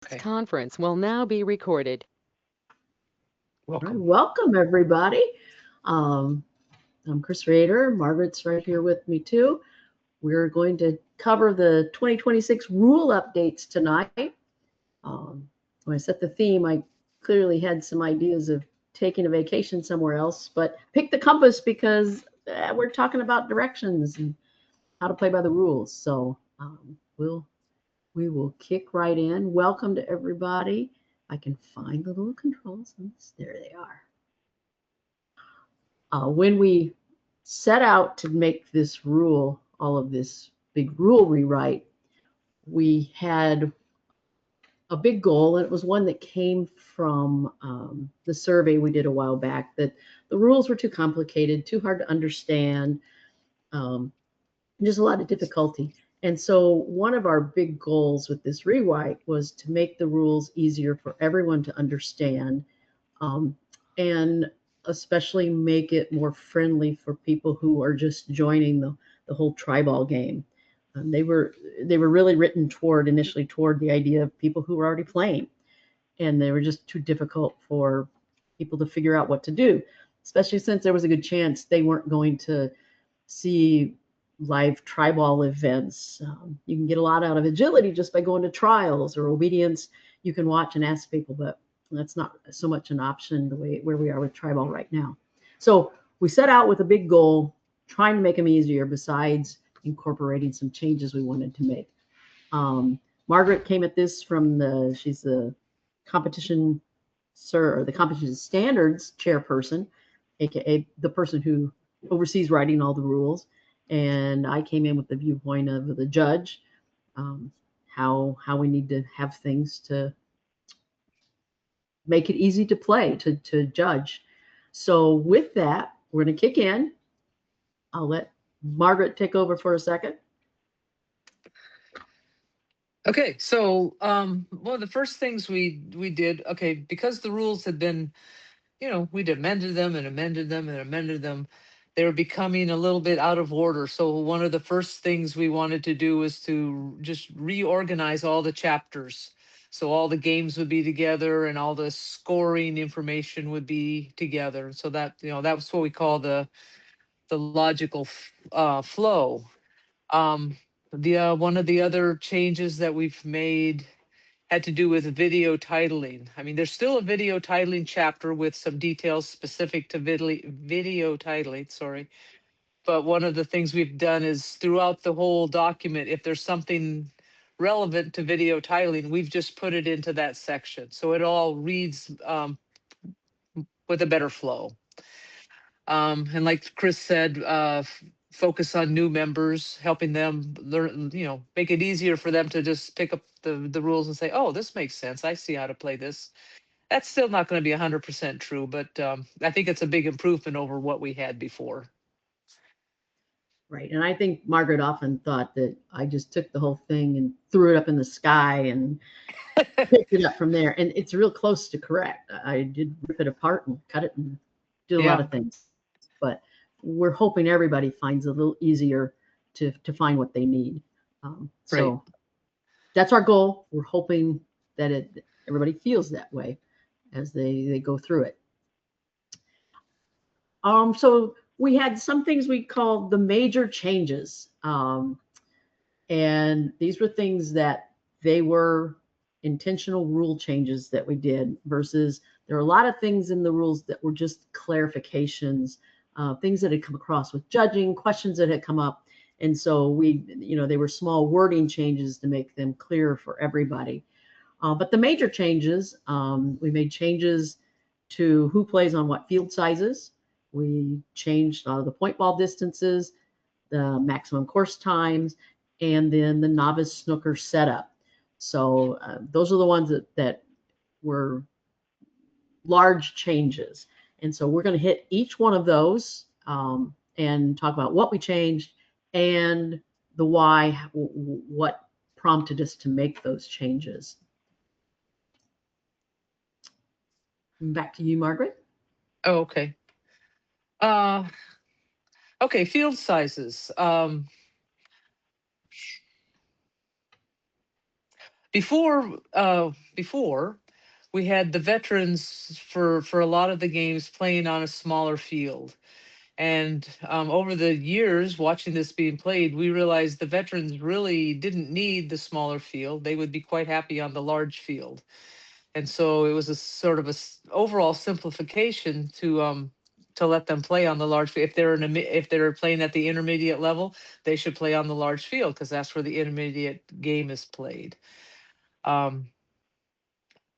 Okay. Conference will now be recorded. All right, Welcome. welcome everybody. Um, I'm Chris Rader. Margaret's right here with me too. We're going to cover the 2026 rule updates tonight. When I set the theme, I clearly had some ideas of taking a vacation somewhere else, but pick the compass because we're talking about directions and how to play by the rules. So we will kick right in. Welcome to everybody. I can find the little controls. There they are. When we set out to make this rule, all of this big rule rewrite, we had a big goal, and it was one that came from the survey we did a while back that the rules were too complicated, too hard to understand, um, just a lot of difficulty. And so, one of our big goals with this rewrite was to make the rules easier for everyone to understand, um, and especially make it more friendly for people who are just joining the whole Treibball game. They were really written initially toward the idea of people who were already playing, and they were just too difficult for people to figure out what to do, especially since there was a good chance they weren't going to see live Treibball events. You can get a lot out of agility just by going to trials, or obedience. You can watch and ask people, but that's not so much an option the way where we are with Treibball right now. So we set out with a big goal, trying to make them easier. Besides incorporating some changes we wanted to make. Um, Margaret came at this from she's the competition the competition standards chairperson, aka the person who oversees writing all the rules. And I came in with the viewpoint of the judge, um, how we need to have things to make it easy to play, to judge. So with that, we're going to kick in. I'll let Margaret take over for a second. Okay, so one of the first things we did, okay, because the rules had been, we'd amended them and amended them and amended them, they were becoming a little bit out of order. So one of the first things we wanted to do was to just reorganize all the chapters. So all the games would be together and all the scoring information would be together. So that was what we call the logical flow. Um, the One of the other changes that we've made had to do with video titling. I mean, there's still a video titling chapter with some details specific to video titling, sorry. But one of the things we've done is throughout the whole document, if there's something relevant to video titling, we've just put it into that section. So it all reads with a better flow. And like Chris said, focus on new members, helping them learn, make it easier for them to just pick up the rules and say, oh, this makes sense. I see how to play this. That's still not going to be 100% true, but I think it's a big improvement over what we had before. Right. And I think Margaret often thought that I just took the whole thing and threw it up in the sky and picked it up from there. And it's real close to correct. I did rip it apart and cut it and did a lot Yeah, of things. But we're hoping everybody finds it a little easier to find what they need. right. So that's our goal. We're hoping that everybody feels that way as they go through it. So we had some things we called the major changes. And these were things that they were intentional rule changes that we did versus there are a lot of things in the rules that were just clarifications, things that had come across with judging, questions that had come up. And so they were small wording changes to make them clearer for everybody. But the major changes, we made changes to who plays on what field sizes. We changed the point ball distances, the maximum course times, and then the novice snooker setup. So those are the ones that were large changes. And so we're going to hit each one of those and talk about what we changed and the why, what prompted us to make those changes. Back to you, Margaret. Oh, okay. Uh, okay, field sizes. before we had the veterans for a lot of the games playing on a smaller field. And over the years, watching this being played, we realized the veterans really didn't need the smaller field. They would be quite happy on the large field. And so it was a sort of overall simplification to let them play on the large field. If they're playing at the intermediate level, they should play on the large field because that's where the intermediate game is played. Um,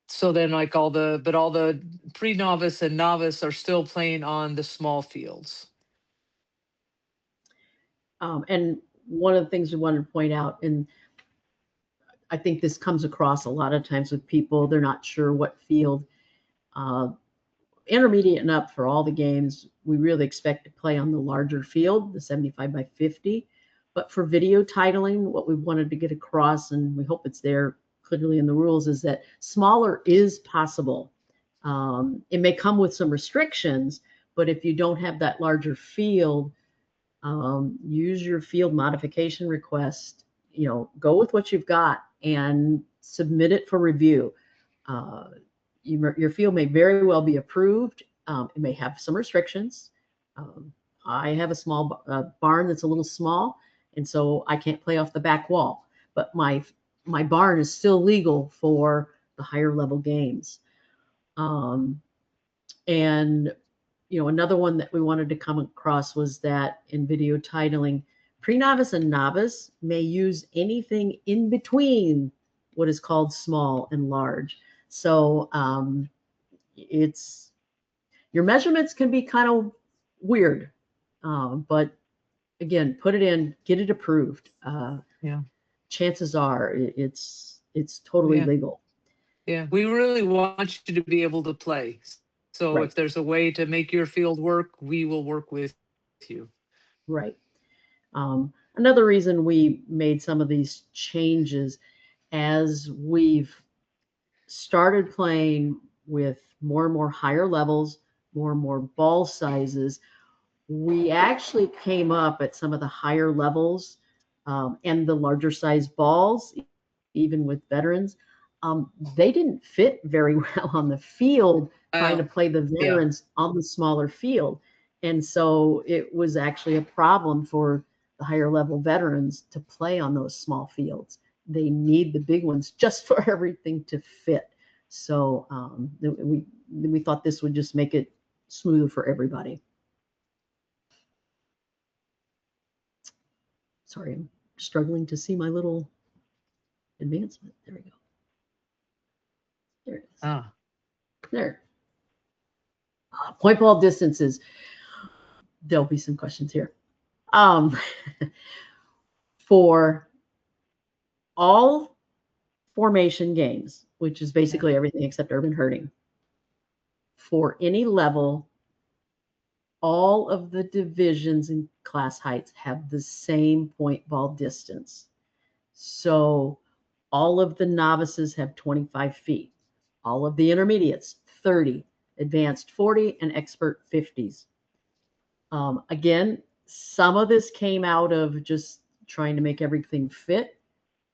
so then, like all the pre-novice and novice are still playing on the small fields. And one of the things we wanted to point out, and I think this comes across a lot of times with people, they're not sure what field. Uh, Intermediate and up for all the games, we really expect to play on the larger field, the 75 by 50. But for video titling, what we wanted to get across, and we hope it's there clearly in the rules, is that smaller is possible. It may come with some restrictions, but if you don't have that larger field, use your field modification request. Go with what you've got and submit it for review. Your field may very well be approved. It may have some restrictions. I have a small barn that's a little small, and so I can't play off the back wall. But my barn is still legal for the higher level games. And another one that we wanted to come across was that in video titling, pre-novice and novice may use anything in between what is called small and large. So it's your measurements can be kind of weird, but again, put it in, get it approved. Yeah. Chances are it's totally legal. Yeah, we really want you to be able to play. So Right. if there's a way to make your field work, we will work with you. Right. Another reason we made some of these changes, as we've started playing with more and more higher levels, more and more ball sizes, we actually came up at some of the higher levels and the larger size balls, even with veterans. They didn't fit very well on the field trying to play the veterans on the smaller field. And so it was actually a problem for the higher level veterans to play on those small fields. They need the big ones just for everything to fit. So we thought this would just make it smoother for everybody. Sorry, I'm struggling to see my little advancement. There we go. There it is. There. Point ball distances. There'll be some questions here. For all formation games, which is basically everything except urban herding, for any level, all of the divisions and class heights have the same point ball distance. So all of the novices have 25 feet. All of the intermediates, 30, advanced 40, and expert 50s. Again, some of this came out of just trying to make everything fit.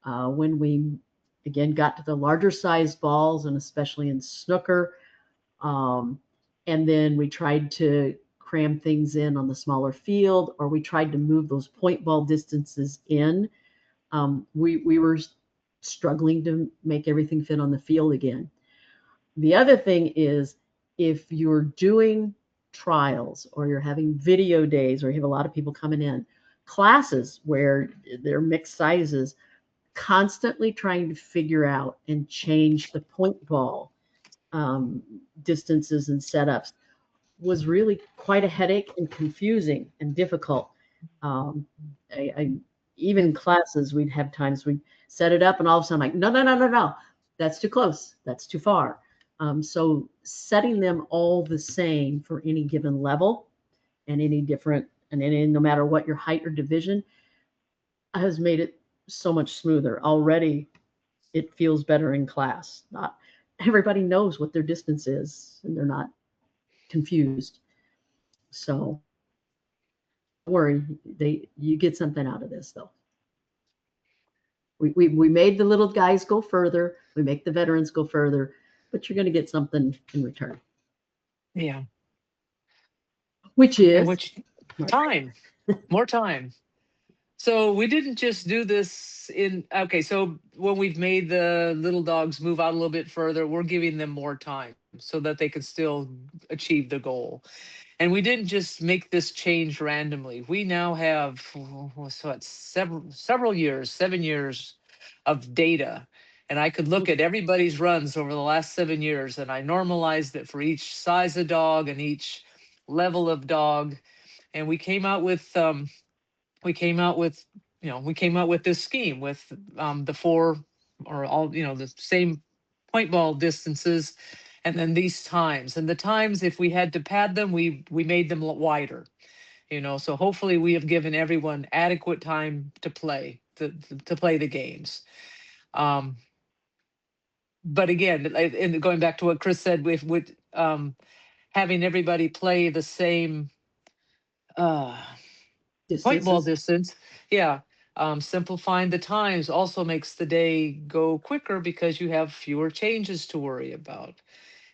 When we, again, got to the larger size balls, and especially in snooker, and then we tried to cram things in on the smaller field, or we tried to move those point ball distances in. We were struggling to make everything fit on the field again. The other thing is, if you're doing trials or you're having video days or you have a lot of people coming in, classes where they're mixed sizes, constantly trying to figure out and change the point ball distances and setups was really quite a headache and confusing and difficult. Even classes, we'd have times we'd set it up and all of a sudden I'm like, no, that's too close, that's too far. So setting them all the same for any given level and any different, and no matter what your height or division, has made it so much smoother. Already it feels better in class. Not everybody knows what their distance is and they're not confused. So don't worry, you get something out of this though. We made the little guys go further. We make the veterans go further, but you're going to get something in return. Yeah. Which is time, more time. So we didn't just do this okay, so when we've made the little dogs move out a little bit further, we're giving them more time so that they can still achieve the goal. And we didn't just make this change randomly. We now have several years, 7 years of data. And I could look at everybody's runs over the last 7 years, and I normalized it for each size of dog and each level of dog. And we came out with we came out with this scheme with the four, or all, the same point ball distances, and then these times. And the times, if we had to pad them, we made them wider. So hopefully we have given everyone adequate time to play to play the games. But again, and going back to what Chris said, with having everybody play the same point ball distance, yeah. Simplifying the times also makes the day go quicker because you have fewer changes to worry about.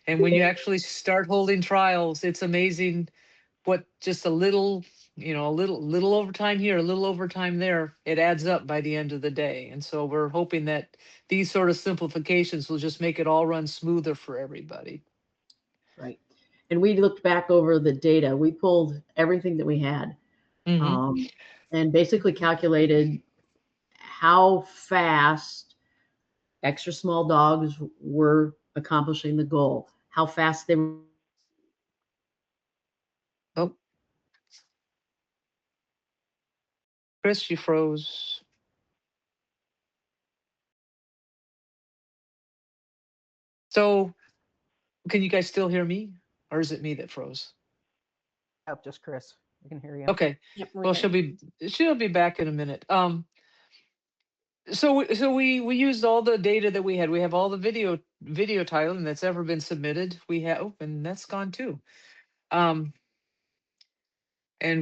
And when you actually start holding trials, it's amazing what just a little, a little overtime here, a little overtime there, it adds up by the end of the day. And so we're hoping that these sort of simplifications will just make it all run smoother for everybody. Right. And we looked back over the data. We pulled everything that we had, and basically calculated how fast extra small dogs were accomplishing the goal, how fast they were. Oh, Chris, you froze. So can you guys still hear me, or is it me that froze? Oh, just Chris. We can hear you. Okay. Yep, Well, she'll be back in a minute. So we used all the data that we had. We have all the video titling that's ever been submitted. We have, oh, and that's gone too. And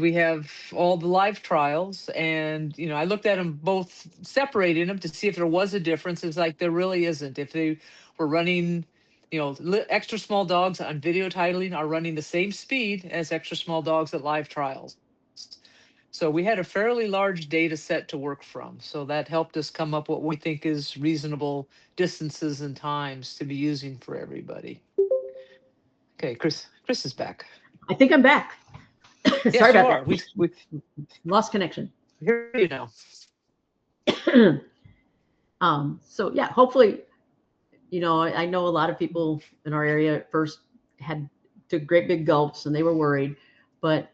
we have all the live trials, and I looked at them both, separating them to see if there was a difference. It's like there really isn't. If they were running, extra small dogs on video titling are running the same speed as extra small dogs at live trials. So we had a fairly large data set to work from. So that helped us come up what we think is reasonable distances and times to be using for everybody. Okay, Chris is back. I think I'm back. Yes, Sorry you about are. that. We Lost connection. hear you now. So yeah, hopefully, I know a lot of people in our area at first took great big gulps and they were worried, but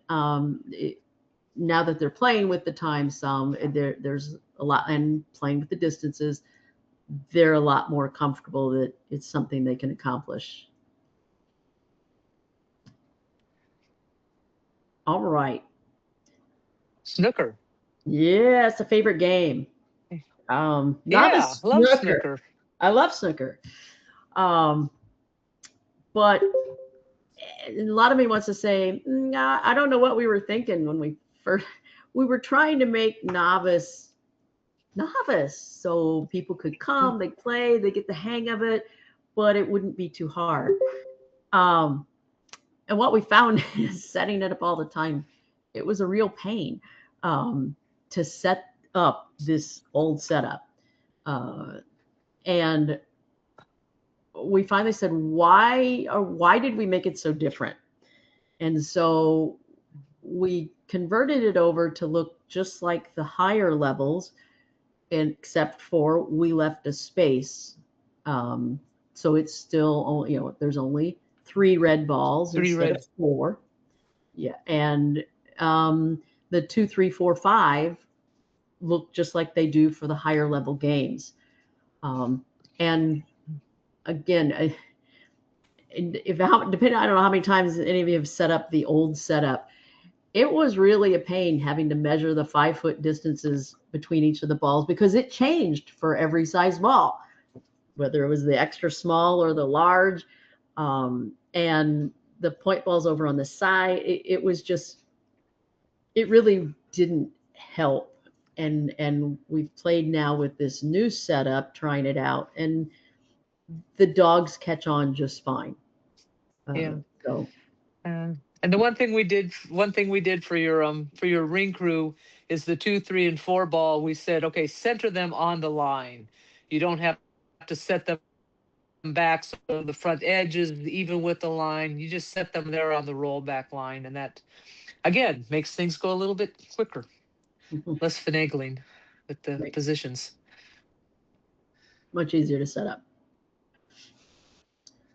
now that they're playing with the time some, there's a lot, and playing with the distances, they're a lot more comfortable that it's something they can accomplish. All right. Snooker. Yeah, it's a favorite game. Not Yeah, a love snooker. snooker. I love snooker. But a lot of me wants to say, nah, I don't know what we were thinking when we were trying to make novice so people could come, they play, they get the hang of it, but it wouldn't be too hard. And what we found is setting it up all the time, it was a real pain to set up this old setup. And we finally said, why did we make it so different? And so we converted it over to look just like the higher levels, except for we left a space. So it's still only, there's only 3 red balls instead of 4. Yeah. And the 2, 3, 4, 5 look just like they do for the higher level games. And again, depending, I don't know how many times any of you have set up the old setup. It was really a pain having to measure the 5-foot distances between each of the balls, because it changed for every size ball, whether it was the extra small or the large, and the point balls over on the side. It really didn't help and we've played now with this new setup, trying it out, and the dogs catch on just fine. Yeah. So And the one thing we did for your ring crew is the 2, 3, and 4 ball. We said, okay, center them on the line. You don't have to set them back so the front edge is even with the line. You just set them there on the rollback line, and that again makes things go a little bit quicker, less finagling with the right, positions. much easier to set up.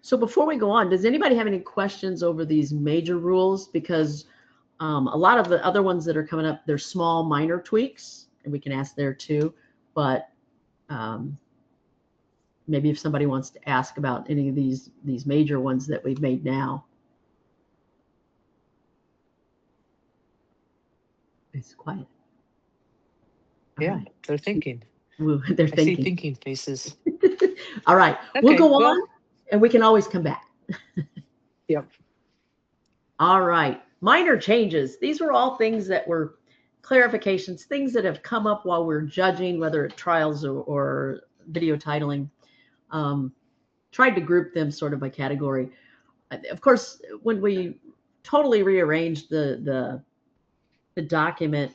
So before we go on, does anybody have any questions over these major rules? Because a lot of the other ones that are coming up, they're small, minor tweaks, and we can ask there too. But maybe if somebody wants to ask about any of these major ones that we've made now. It's quiet. Yeah, Right. they're thinking. They're I see thinking. thinking faces. All right, Okay, we'll go well, on, and we can always come back. Yep. All right, minor changes. These were all things that were clarifications, things that have come up while we're judging, whether at trials or video titling. Tried to group them sort of by category. Of course, when we totally rearranged the document,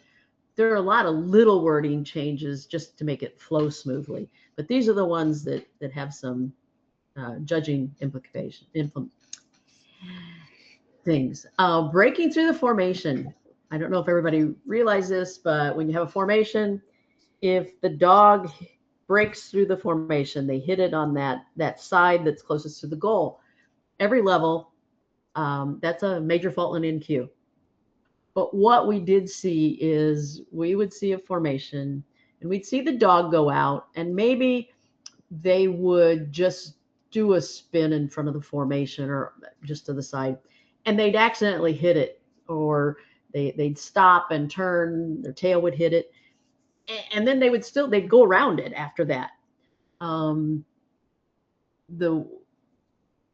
there are a lot of little wording changes just to make it flow smoothly. But these are the ones that have some judging implication things. Breaking through the formation. I don't know if everybody realized this, but when you have a formation, if the dog breaks through the formation, they hit it on that side that's closest to the goal. Every level, that's a major fault in NQ. But what we did see is we would see a formation and we'd see the dog go out, and maybe they would just do a spin in front of the formation or just to the side, and they'd accidentally hit it, or they'd stop and turn, their tail would hit it, and then they'd go around it after that.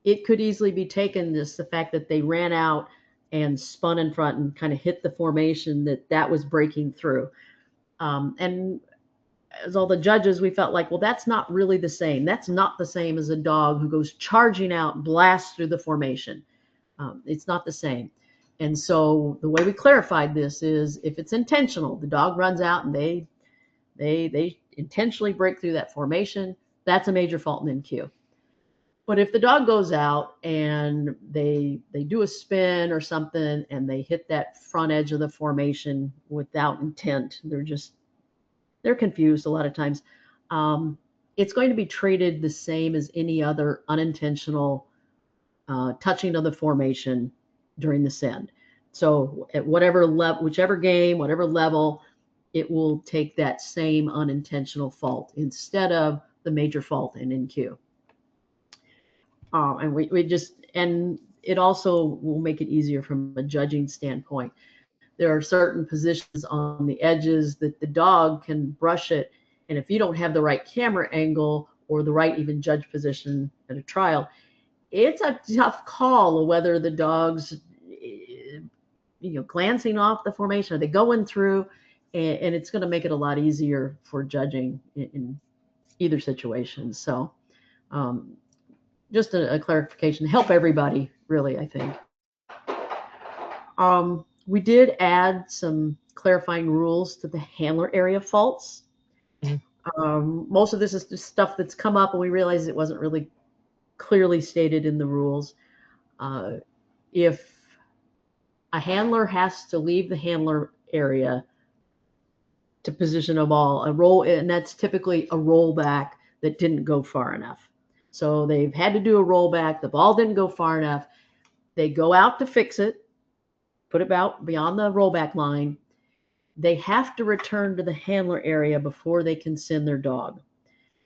It could easily be taken just the fact that they ran out and spun in front and kind of hit the formation that was breaking through. And as all the judges, we felt like, well, that's not really the same. That's not the same as a dog who goes charging out, blasts through the formation. It's not the same. And so the way we clarified this is if it's intentional, the dog runs out and they intentionally break through that formation, that's a major fault in NQ. But if the dog goes out and they do a spin or something and they hit that front edge of the formation without intent, they're confused a lot of times. It's going to be treated the same as any other unintentional touching of the formation during the send. So at whichever game, whatever level, it will take that same unintentional fault instead of the major fault in NQ. And it also will make it easier from a judging standpoint. There are certain positions on the edges that the dog can brush it, and if you don't have the right camera angle or the right even judge position at a trial, it's a tough call of whether the dog's glancing off the formation, are they going through, and it's going to make it a lot easier for judging in either situation. So just a clarification to help everybody, really, I think. We did add some clarifying rules to the handler area faults. Most of this is just stuff that's come up and we realized it wasn't really clearly stated in the rules. If a handler has to leave the handler area to position a ball, a roll, and that's typically a rollback that didn't go far enough. So they've had to do a rollback, the ball didn't go far enough, they go out to fix it, put it out beyond the rollback line. They have to return to the handler area before they can send their dog.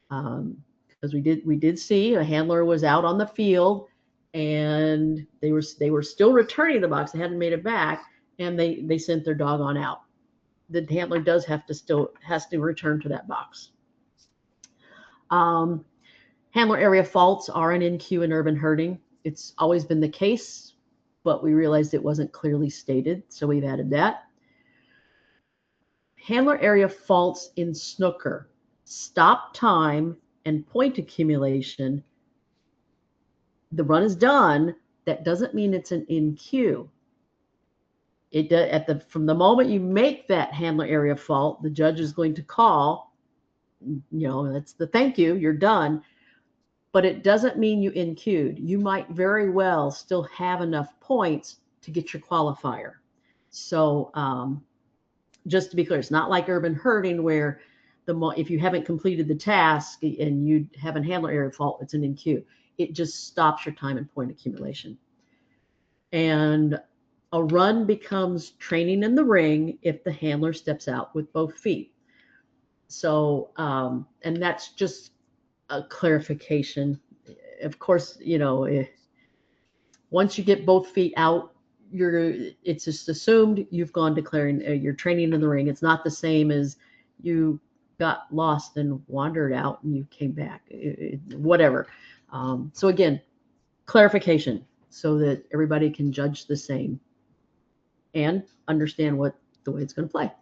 Because we did see a handler was out on the field and they were still returning the box. They hadn't made it back, and they sent their dog on out. The handler has to return to that box. Handler area faults are an NQ in urban herding. It's always been the case, but we realized it wasn't clearly stated, so we've added that. handler area faults in snooker, stop time and point accumulation. The run is done. That doesn't mean it's an in cue. From the moment you make that handler area fault, the judge is going to call, that's the thank you, you're done. But it doesn't mean you in queued. You might very well still have enough points to get your qualifier. So just to be clear, it's not like urban herding where if you haven't completed the task and you have a handler area fault, it's an in queue. It just stops your time and point accumulation. And a run becomes training in the ring if the handler steps out with both feet. So, and that's just a clarification. Of course, once you get both feet out, it's just assumed you've gone declaring you're training in the ring. It's not the same as you got lost and wandered out and you came back, whatever. So again, clarification so that everybody can judge the same and understand the way it's going to play.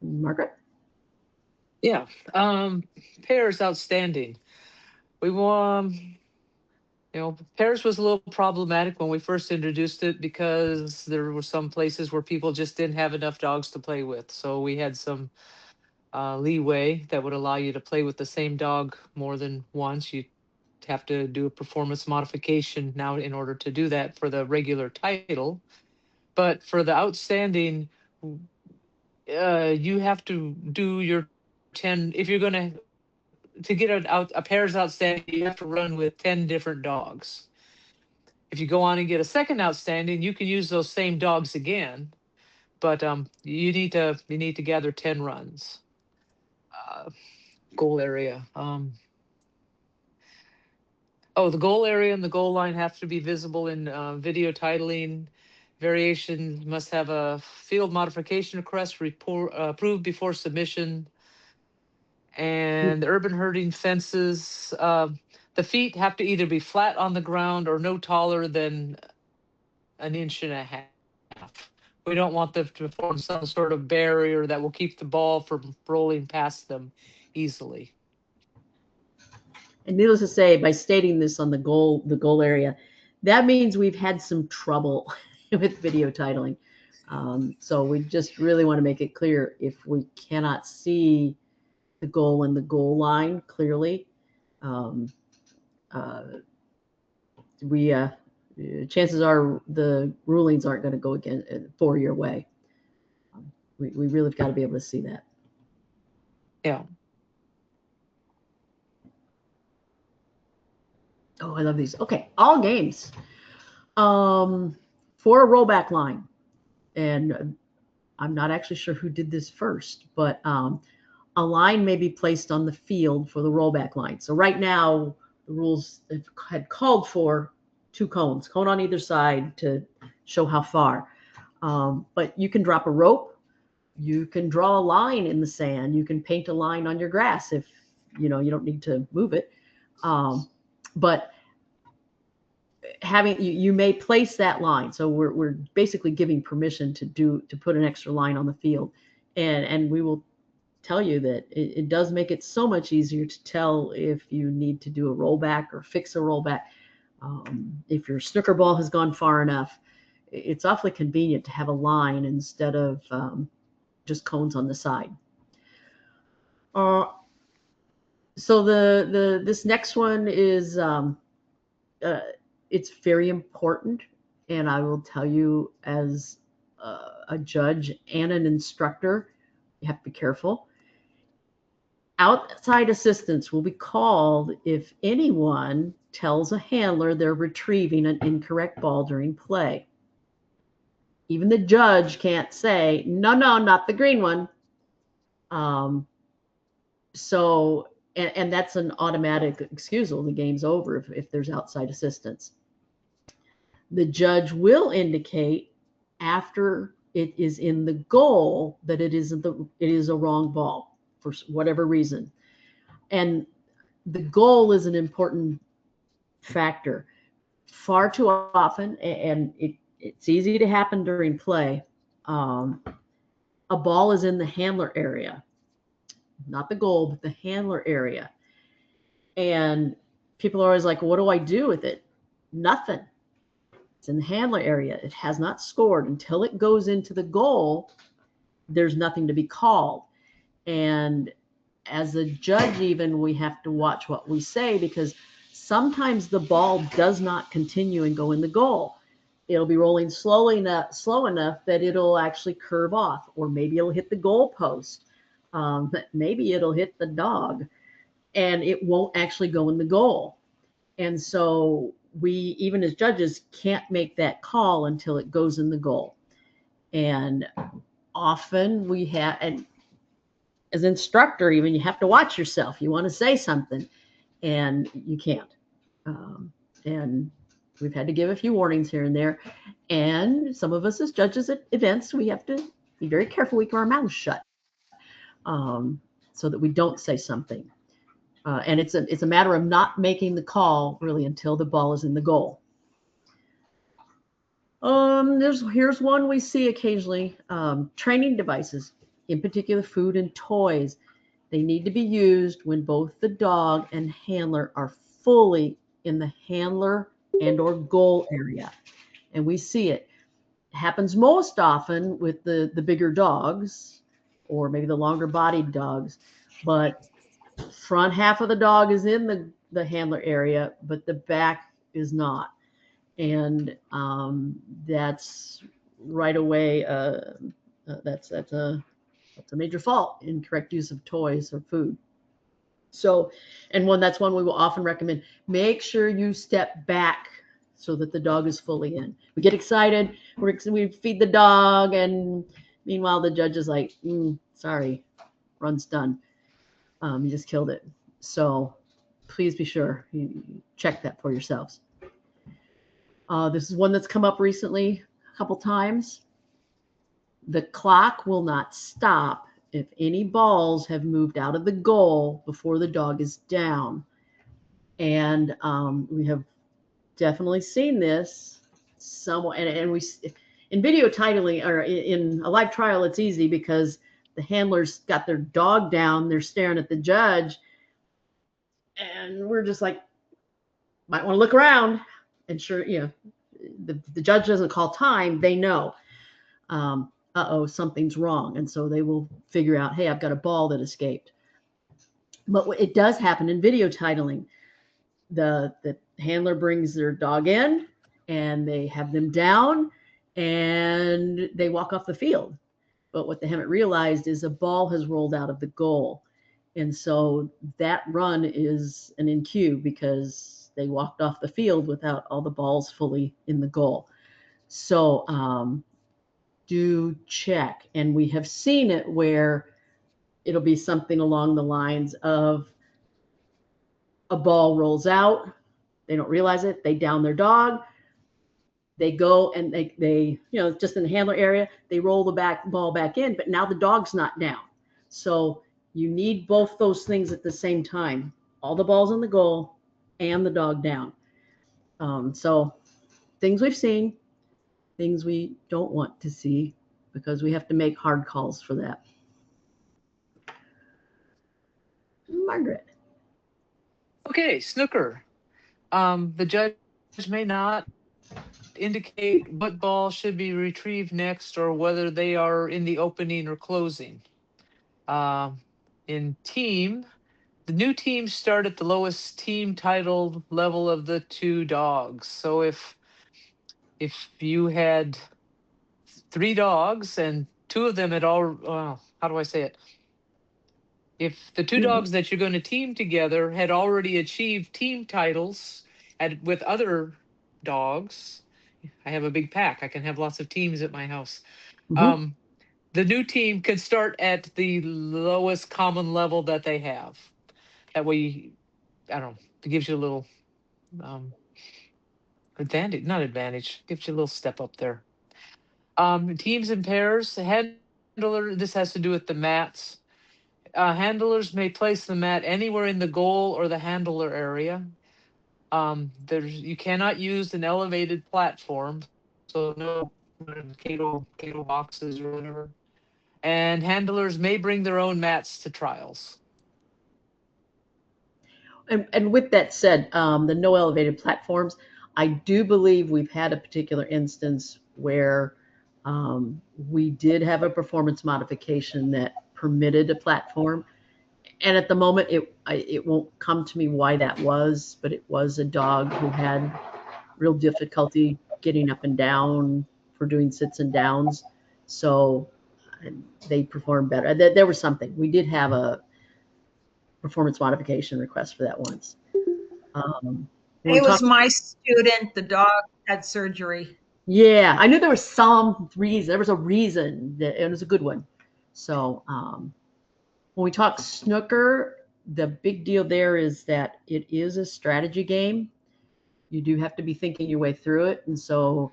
Margaret? Yeah. Pairs outstanding. We won. Pairs was a little problematic when we first introduced it because there were some places where people just didn't have enough dogs to play with. So we had some leeway that would allow you to play with the same dog more than once. You have to do a performance modification now in order to do that for the regular title. But for the outstanding, you have to do your 10. If you're going to get a pairs outstanding, you have to run with 10 different dogs. If you go on and get a second outstanding, you can use those same dogs again, but you need to gather 10 runs. Goal area. The goal area and the goal line have to be visible in video titling. Variation must have a field modification request approved before submission. And the urban herding fences, the feet have to either be flat on the ground or no taller than an inch and a half. We don't want them to form some sort of barrier that will keep the ball from rolling past them easily. And needless to say, by stating this on the goal area, that means we've had some trouble with video titling. So we just really want to make it clear if we cannot see the goal and the goal line clearly, chances are the rulings aren't going to go again for your way. We really got to be able to see that. Yeah. Oh, I love these. Okay, all games for a rollback line. And I'm not actually sure who did this first, but a line may be placed on the field for the rollback line. So right now, the rules had called for 2 cones, cone on either side to show how far. But you can drop a rope. You can draw a line in the sand. You can paint a line on your grass if you don't need to move it. But you may place that line. So we're basically giving permission to put an extra line on the field, and we will tell you that it does make it so much easier to tell if you need to do a rollback or fix a rollback. If your snooker ball has gone far enough, it's awfully convenient to have a line instead of just cones on the side. So this next one is it's very important, and I will tell you as a judge and an instructor, you have to be careful. Outside assistance will be called if anyone tells a handler they're retrieving an incorrect ball during play. Even the judge can't say, no, not the green one. And that's an automatic excusal. The game's over if there's outside assistance. The judge will indicate after it is in the goal that it is a wrong ball for whatever reason. And the goal is an important factor. Far too often, and it's easy to happen during play, A ball is in the handler area, not the goal, but the handler area. And people are always like, what do I do with it? Nothing. It's in the handler area. It has not scored. Until it goes into the goal, there's nothing to be called. And as a judge, even, we have to watch what we say, because sometimes the ball does not continue and go in the goal. It'll be rolling slow enough that it'll actually curve off, or maybe it'll hit the goal post. Maybe it'll hit the dog, and it won't actually go in the goal. And so we, even as judges, can't make that call until it goes in the goal. And often we have, and as an instructor, even, you have to watch yourself. You want to say something and you can't. And we've had to give a few warnings here and there. And some of us as judges at events, we have to be very careful. We keep our mouths shut so that we don't say something. And it's a matter of not making the call really until the ball is in the goal. Here's one we see occasionally: training devices, in particular food and toys. They need to be used when both the dog and handler are fully in the handler and or goal area. And we see it. It happens most often with the bigger dogs, or maybe the longer bodied dogs, but front half of the dog is in the handler area, but the back is not. And that's right away, that's a major fault in correct use of toys or food. So, and that's one we will often recommend. Make sure you step back so that the dog is fully in. We get excited, we feed the dog, and meanwhile the judge is like, sorry, run's done. You just killed it. So please be sure you check that for yourselves. This is one that's come up recently a couple times. The clock will not stop if any balls have moved out of the goal before the dog is down. And we have definitely seen this somewhat. And we, in video titling, or in a live trial, it's easy because the handlers got their dog down, they're staring at the judge, and we're just like, might want to look around. And sure, the judge doesn't call time, they know, something's wrong. And so they will figure out, hey, I've got a ball that escaped. But it does happen in video titling. The handler brings their dog in and they have them down and they walk off the field. But what they haven't realized is a ball has rolled out of the goal. And so that run is an in-cue because they walked off the field without all the balls fully in the goal. So do check. And we have seen it where it'll be something along the lines of a ball rolls out, they don't realize it, they down their dog, they go and they just in the handler area, they roll the ball back in, but now the dog's not down. So you need both those things at the same time, all the balls in the goal and the dog down. So things we've seen, things we don't want to see, because we have to make hard calls for that. Margaret. Okay, snooker. The judge may not indicate what ball should be retrieved next or whether they are in the opening or closing. In team, the new teams start at the lowest team title level of the two dogs. So if you had 3 dogs and 2 of them had all, how do I say it? If the 2 dogs that you're going to team together had already achieved team titles with other dogs, I have a big pack. I can have lots of teams at my house. The new team could start at the lowest common level that they have. That way, I don't know, it gives you a little advantage, not advantage, gives you a little step up there. Teams and pairs, handler, this has to do with the mats. Handlers may place the mat anywhere in the goal or the handler area. You cannot use an elevated platform, so no Cato boxes or whatever. And handlers may bring their own mats to trials. And with that said, the no elevated platforms, I do believe we've had a particular instance where we did have a performance modification that permitted a platform. And at the moment, it won't come to me why that was, but it was a dog who had real difficulty getting up and down for doing sits and downs. So they performed better. There was something. We did have a performance modification request for that once. It was my student. The dog had surgery. Yeah, I knew there was some reason. There was a reason that it was a good one. So when we talk snooker, the big deal there is that it is a strategy game. You do have to be thinking your way through it, and so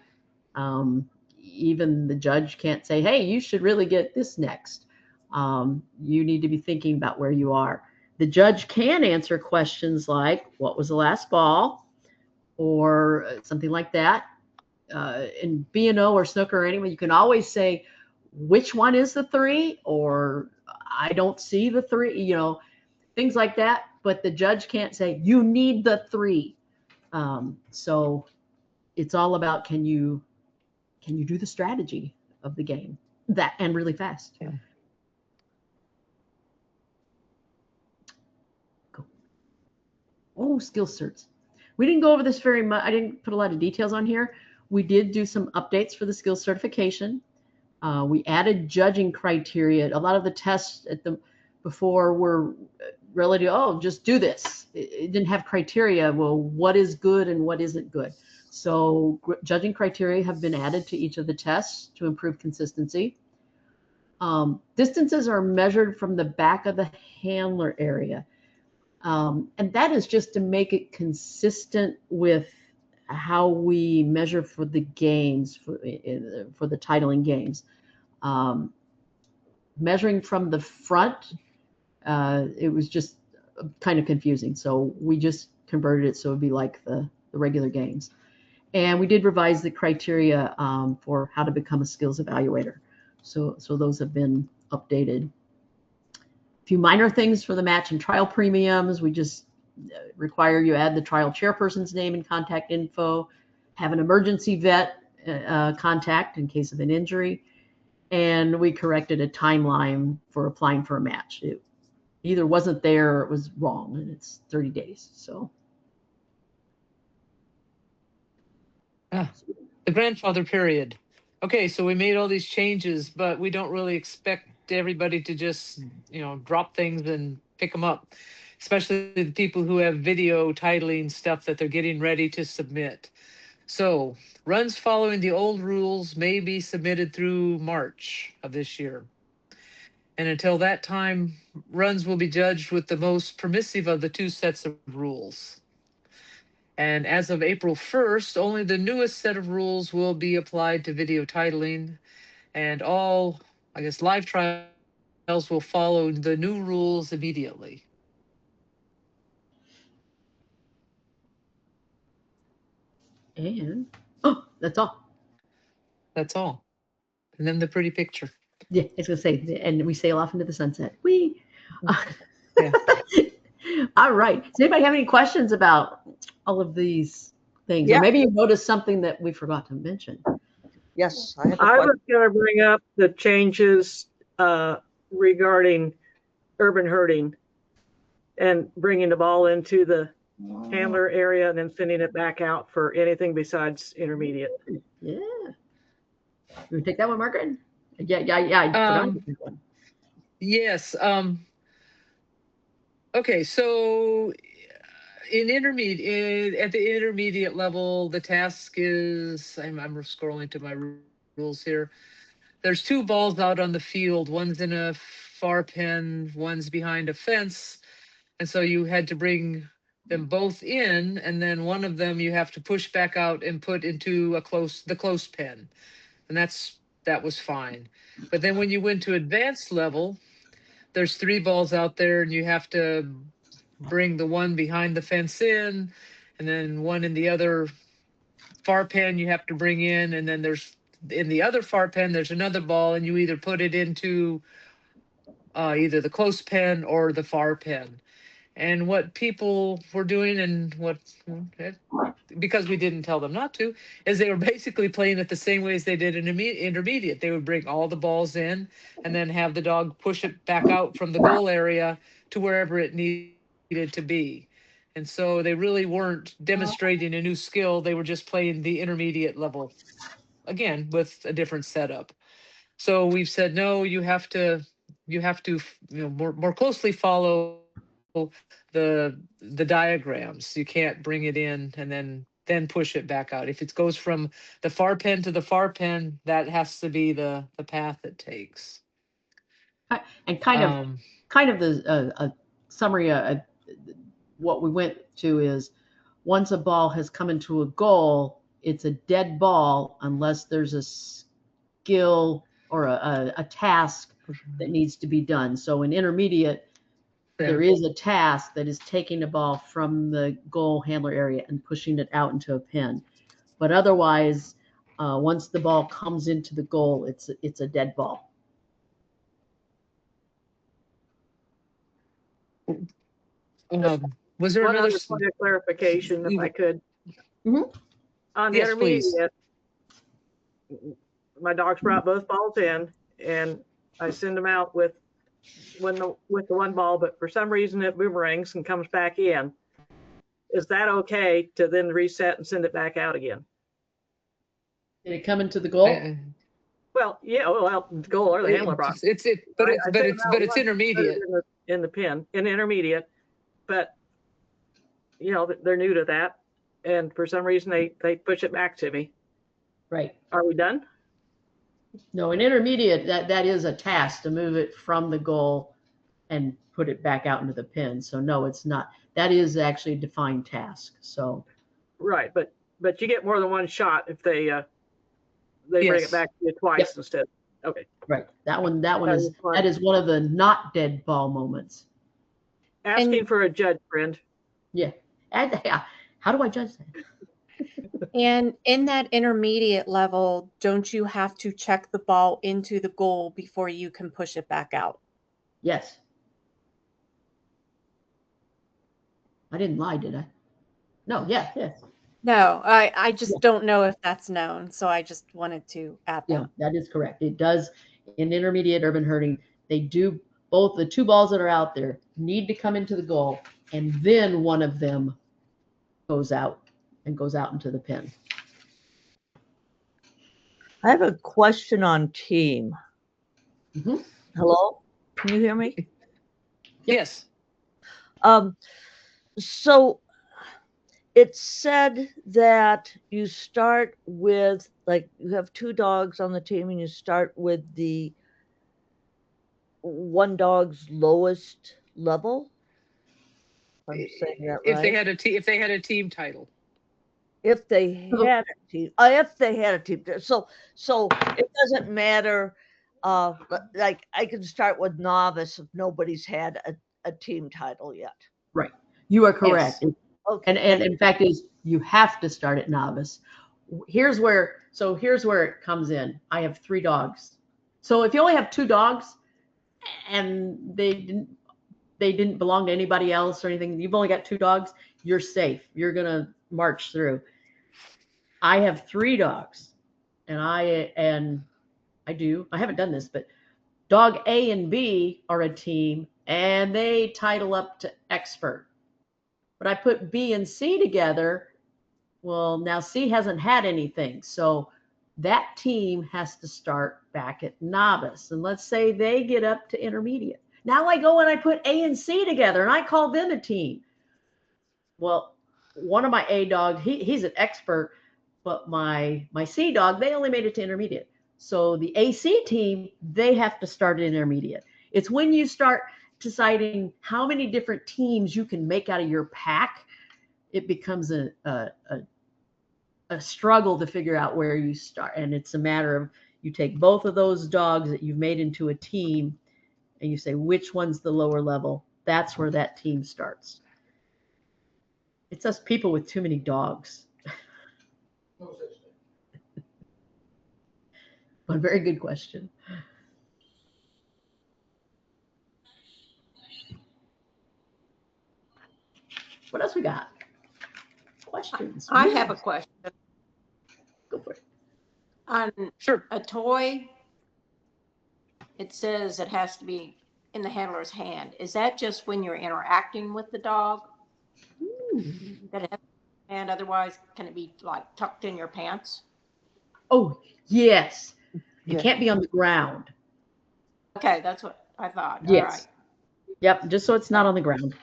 even the judge can't say, "Hey, you should really get this next." You need to be thinking about where you are. The judge can answer questions like, "What was the last ball?" or something like that. In B&O or snooker or anyway, you can always say, which one is the three? Or I don't see the three, things like that. But the judge can't say, you need the three. So it's all about, can you do the strategy of the game that and really fast. Yeah. Go. Oh, skill certs. We didn't go over this very much. I didn't put a lot of details on here. We did do some updates for the skills certification. We added judging criteria. A lot of the tests before were relative, just do this. It didn't have criteria. Well, what is good and what isn't good? So judging criteria have been added to each of the tests to improve consistency. Distances are measured from the back of the handler area. And that is just to make it consistent with how we measure for the games, for the titling games. Measuring from the front, it was just kind of confusing. So we just converted it so it'd be like the regular games. And we did revise the criteria for how to become a skills evaluator. So those have been updated. A few minor things for the match and trial premiums. We just require you add the trial chairperson's name and contact info, have an emergency vet contact in case of an injury, and we corrected a timeline for applying for a match. It either wasn't there or it was wrong, and it's 30 days. So the grandfather period. Okay, so we made all these changes, but we don't really expect everybody to just, drop things and pick them up, especially the people who have video titling stuff that they're getting ready to submit. So runs following the old rules may be submitted through March of this year. And until that time, runs will be judged with the most permissive of the two sets of rules. And as of April 1st, only the newest set of rules will be applied to video titling, and all, live trials will follow the new rules immediately. And that's all. That's all. And then the pretty picture. Yeah, I was gonna say, and we sail off into the sunset. Whee! Yeah. All right. Does anybody have any questions about all of these things? Yeah. Or maybe you noticed something that we forgot to mention. Yes, I have a I was question. going to bring up the changes regarding urban herding and bringing the ball into the handler area and then sending it back out for anything besides intermediate. Yeah. You take that one, Margaret? Yeah. I forgot to take one. Yes. Okay, so at the intermediate level, the task is, I'm scrolling to my rules here. There's two balls out on the field. One's in a far pen, one's behind a fence. And so you had to bring them both in, and then one of them you have to push back out and put into the close pen. And that was fine. But then when you went to advanced level, there's three balls out there, and you have to bring the one behind the fence in, and then one in the other far pen you have to bring in, and then there's in the other far pen, there's another ball, and you either put it into either the close pen or the far pen. And what people were doing, and what, because we didn't tell them not to, is they were basically playing it the same way as they did in intermediate. They would bring all the balls in and then have the dog push it back out from the goal area to wherever it needed to be. And so they really weren't demonstrating a new skill. They were just playing the intermediate level, again, with a different setup. So we've said, no, you have to, more closely follow the diagrams. You can't bring it in and then push it back out. If it goes from the far pen to the far pen, that has to be the path it takes. And kind of the summary what we went to is, once a ball has come into a goal, it's a dead ball unless there's a skill or a task that needs to be done. So in intermediate, there is a task that is taking the ball from the goal handler area and pushing it out into a pin. But otherwise, once the ball comes into the goal, it's a dead ball. Was there One another other point of clarification, if I could? Mm-hmm. On the Yes, please. intermediate, my dogs brought both balls in, and I send them out with the one ball, but for some reason it boomerangs and comes back in. Is that okay to then reset and send it back out again? Did it come into the goal? Well, yeah, well, the goal or the handler box. But it's intermediate. In the pin, in intermediate, but they're new to that, and for some reason they push it back to me. Right. Are we done? No, in intermediate, that is a task to move it from the goal and put it back out into the pin. So no, it's not. That is actually a defined task. So. Right, but you get more than one shot if they bring it back to you twice instead. Okay. Right. That is one of the not dead ball moments. Asking for a judge, friend. Yeah. How do I judge that? And in that intermediate level, don't you have to check the ball into the goal before you can push it back out? Yes. I didn't lie, did I? No, yes. No, I just don't know if that's known, so I just wanted to add that. Yeah, that is correct. It does. In intermediate urban herding, they do, both the two balls that are out there need to come into the goal, and then one of them goes out into the pin. I have a question on team. Mm-hmm. Hello? Can you hear me? Yes. So it said that you start with, like, you have two dogs on the team and you start with the one dog's lowest level. I'm saying that If right. if they had a team title. If they had a team, so it doesn't matter. Like, I can start with novice if nobody's had a team title yet. Right. You are correct. Yes. Okay. And in fact, you have to start at novice. Here's where it comes in. I have 3 dogs. So if you only have 2 dogs and they didn't belong to anybody else or anything, you've only got 2 dogs, you're safe. You're going to march through. I have 3 dogs, and I haven't done this, but dog A and B are a team, and they title up to expert. But I put B and C together. Well, now C hasn't had anything, so that team has to start back at novice. And let's say they get up to intermediate. Now I go and I put A and C together, and I call them a team. Well, one of my A dogs, he's an expert, but my C dog, they only made it to intermediate. So the AC team, they have to start at intermediate. It's when you start deciding how many different teams you can make out of your pack, it becomes a struggle to figure out where you start. And it's a matter of, you take both of those dogs that you've made into a team and you say, which one's the lower level? That's where that team starts. It's us people with too many dogs. but very good question. What else we got? Questions? I have a question. Go for it. On Sure. a toy, it says it has to be in the handler's hand. Is that just when you're interacting with the dog? That it has to be in your hand, otherwise can it be like tucked in your pants? Oh, yes. It Yeah. can't be on the ground. Okay, that's what I thought. Yes. All right. Yep, just so it's not on the ground.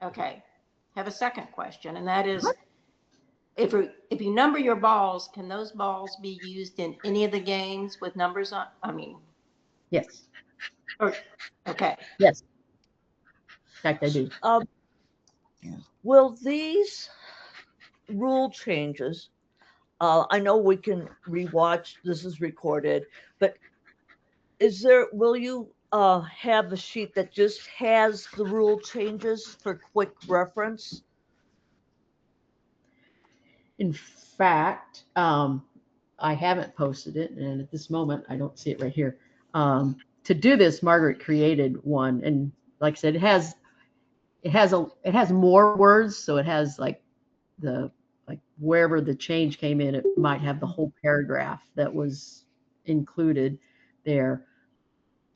Okay. Have a second question, and that is, if you number your balls, can those balls be used in any of the games with numbers on? I mean, Yes. okay. Yes. In fact, I do. Will these rule changes, I know we can rewatch, this is recorded, but will you have a sheet that just has the rule changes for quick reference? In fact, I haven't posted it, and at this moment, I don't see it right here. To do this, Margaret created one, and like I said, it has more words, so it has like wherever the change came in, it might have the whole paragraph that was included there,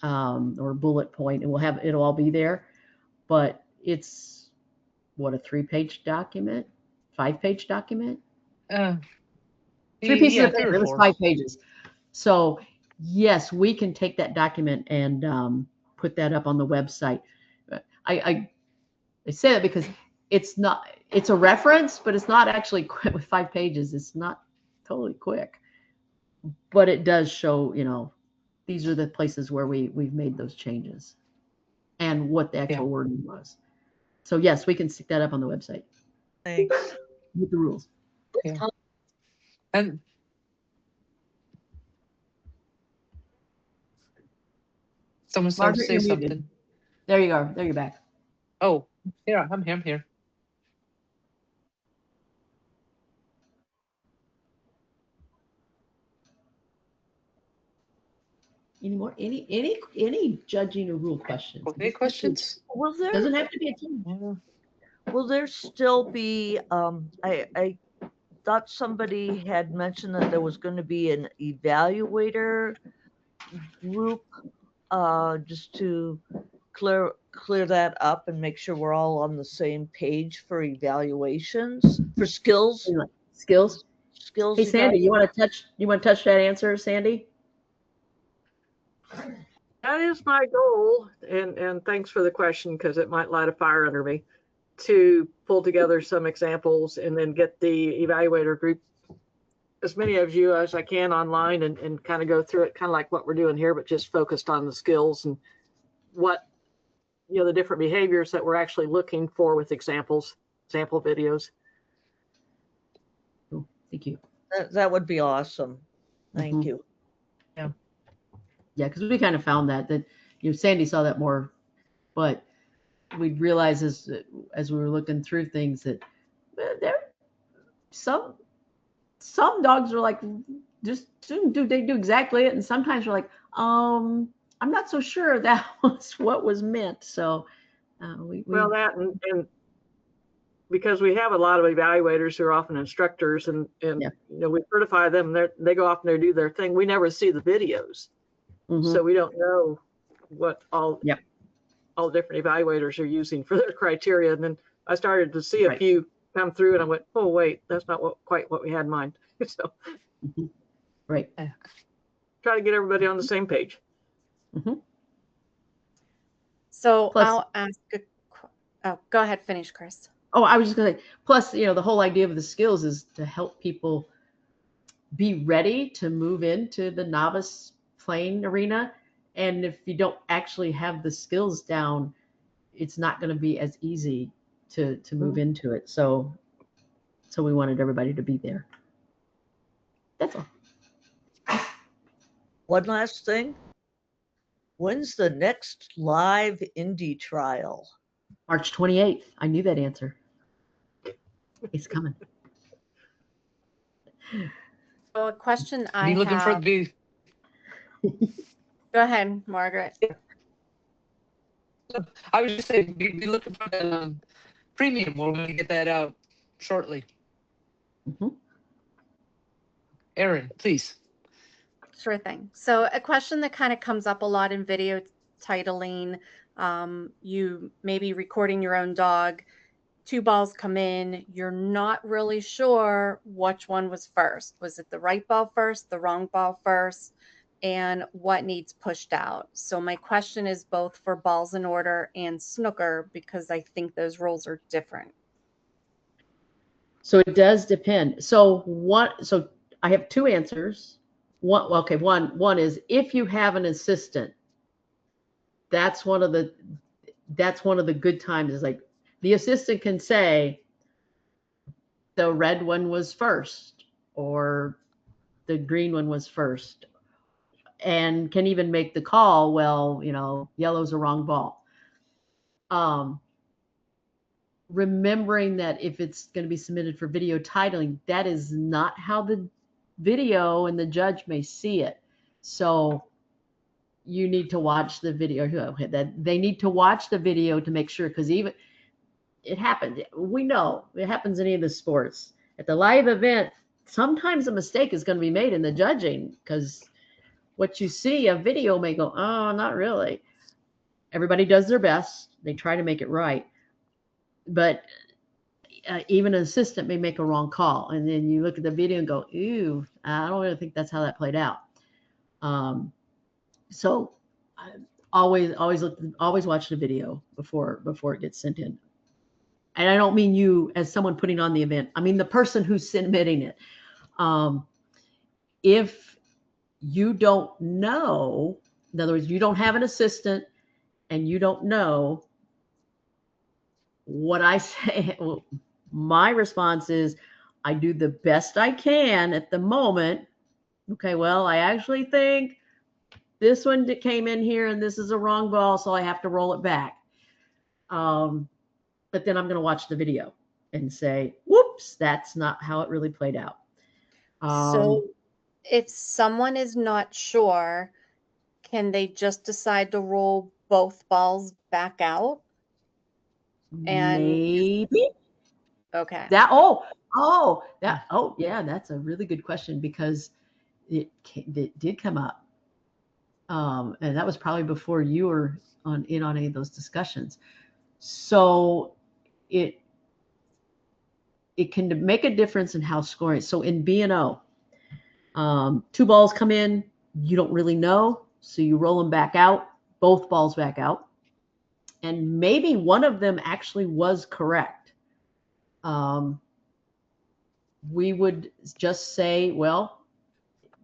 or bullet point, and it'll all be there. But it's a 3-page document, 5-page document. 3 pieces Yeah, of 3 paper. or It was 4. 5 pages. So yes, we can take that document and put that up on the website. I say that because it's a reference, but it's not actually quick with 5 pages. It's not totally quick, but it does show, these are the places where we've made those changes and what the actual wording was. So yes, we can stick that up on the website. Thanks. With the rules. Yeah. And someone's starting to Margaret, say you're something. muted. There you are. There you're back. Oh, yeah, I'm here. Any more? Any judging or rule questions? Any questions? Doesn't have to be a change. Will there still be, I thought somebody had mentioned that there was going to be an evaluator group, just to clear that up and make sure we're all on the same page for evaluations, for skills. Skills. Skills. Hey Sandy, you want to touch that answer, Sandy? That is my goal, and thanks for the question, because it might light a fire under me, to pull together some examples and then get the evaluator group, as many of you as I can, online and kind of go through it, kind of like what we're doing here, but just focused on the skills and what, the different behaviors that we're actually looking for with example videos. Cool. Thank you. That would be awesome. Thank you. Yeah, because we kind of found that Sandy saw that more, but we realized as we were looking through things that there some dogs are like just they do exactly it, and sometimes we're like, I'm not so sure that was what was meant. So that and because we have a lot of evaluators who are often instructors, and we certify them, they go off and they do their thing. We never see the videos. So we don't know what all different evaluators are using for their criteria. And then I started to see a few come through, and I went, oh wait, that's not quite what we had in mind. So right, try to get everybody on the same page. So I'll ask. Go ahead, finish, Chris. Oh, I was just going to say. Plus, the whole idea of the skills is to help people be ready to move into the novice playing arena. And if you don't actually have the skills down, it's not going to be as easy to move into it. So we wanted everybody to be there. That's all. One last thing. When's the next live indie trial? March 28th. I knew that answer. It's coming. So a question I Be looking for have. be Go ahead, Margaret. I was just saying, be looking for the premium. We're going to get that out shortly. Erin, please. Sure thing. So a question that kind of comes up a lot in video titling, you may be recording your own dog, 2 balls come in, you're not really sure which one was first. Was it the right ball first, the wrong ball first, and what needs pushed out? So my question is both for balls in order and snooker, because I think those rules are different. So it does depend. So I have 2 answers. One is if you have an assistant, that's one of the good times, is like the assistant can say the red one was first or the green one was first, and can even make the call, well, yellow's a wrong ball. Remembering that if it's going to be submitted for video titling, that is not how the video and the judge may see it. So you need to watch the video. That they need to watch the video to make sure, because even it happens. We know it happens in any of the sports. At the live event, sometimes a mistake is going to be made in the judging, because what you see, a video may go, oh, not really. Everybody does their best. They try to make it right. But even an assistant may make a wrong call. And then you look at the video and go, ooh, I don't really think that's how that played out. So always watch the video before it gets sent in. And I don't mean you as someone putting on the event. I mean the person who's submitting it. If you don't know, in other words, you don't have an assistant and you don't know, what I say, my response is, I do the best I can at the moment. Okay, well, I actually think this one came in here and this is a wrong ball, so I have to roll it back. But then I'm going to watch the video and say, whoops, that's not how it really played out. So if someone is not sure, can they just decide to roll both balls back out? And maybe. Okay. Yeah, that's a really good question, because it did come up. And that was probably before you were on any of those discussions. So it can make a difference in how scoring. So in B&O, 2 balls come in, you don't really know, so you roll them back out, both balls back out, and maybe one of them actually was correct. We would just say, well,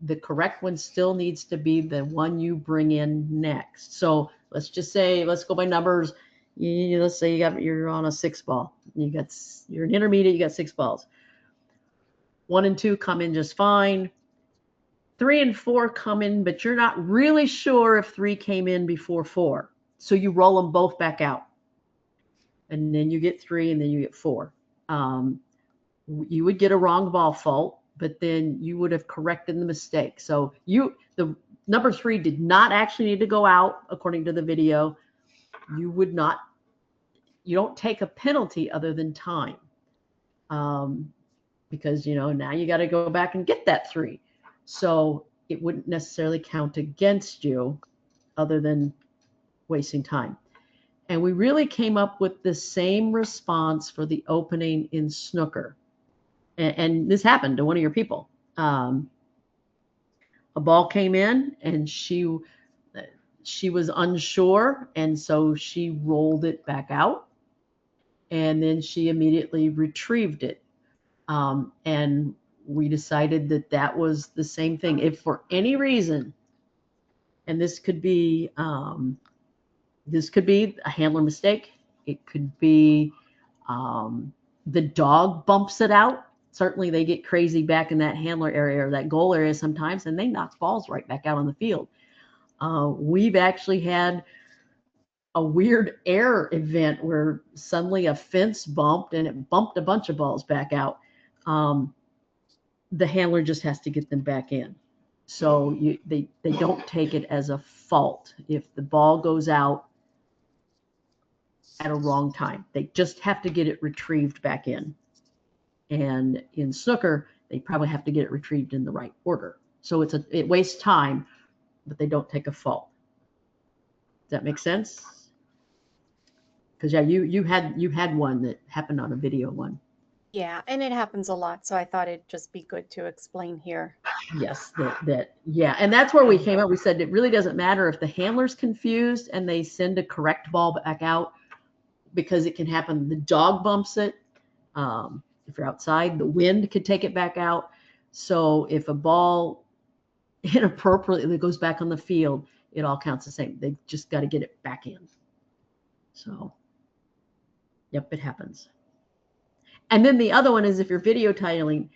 the correct one still needs to be the one you bring in next. So let's just say, let's go by numbers. Let's say you're on a 6 ball. You're an intermediate, you got 6 balls. 1 and 2 come in just fine. 3 and 4 come in, but you're not really sure if 3 came in before 4. So you roll them both back out. And then you get 3 and then you get 4. You would get a wrong ball fault, but then you would have corrected the mistake. So the number 3 did not actually need to go out according to the video. You don't take a penalty other than time. Because, now you got to go back and get that 3. So it wouldn't necessarily count against you other than wasting time. And we really came up with the same response for the opening in snooker. And this happened to one of your people. A ball came in and she was unsure, and so she rolled it back out, and then she immediately retrieved it. And we decided that was the same thing. If for any reason, and this could be a handler mistake, it could be the dog bumps it out. Certainly they get crazy back in that handler area or that goal area sometimes, and they knock balls right back out on the field. We've actually had a weird air event where suddenly a fence bumped and it bumped a bunch of balls back out. The handler just has to get them back in. So they don't take it as a fault if the ball goes out at a wrong time. They just have to get it retrieved back in. And in snooker, they probably have to get it retrieved in the right order. So it wastes time, but they don't take a fault. Does that make sense? Because yeah, you had one that happened on a video one. Yeah, and it happens a lot, so I thought it'd just be good to explain here. Yes, yeah, and that's where we came up. We said it really doesn't matter if the handler's confused and they send a correct ball back out, because it can happen. The dog bumps it. If you're outside, the wind could take it back out. So if a ball inappropriately goes back on the field, it all counts the same. They just got to get it back in. So, yep, it happens. And then the other one is if you're video titling,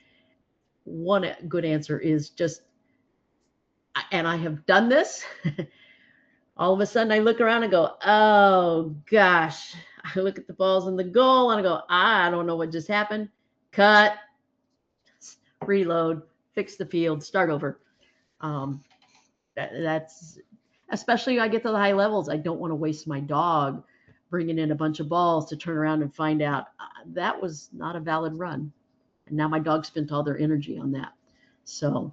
one good answer is just, and I have done this, all of a sudden I look around and go, oh gosh, I look at the balls in the goal and I go, I don't know what just happened. Cut, reload, fix the field, start over. That's, especially I get to the high levels, I don't want to waste my dog bringing in a bunch of balls to turn around and find out that was not a valid run. And now my dog spent all their energy on that. So,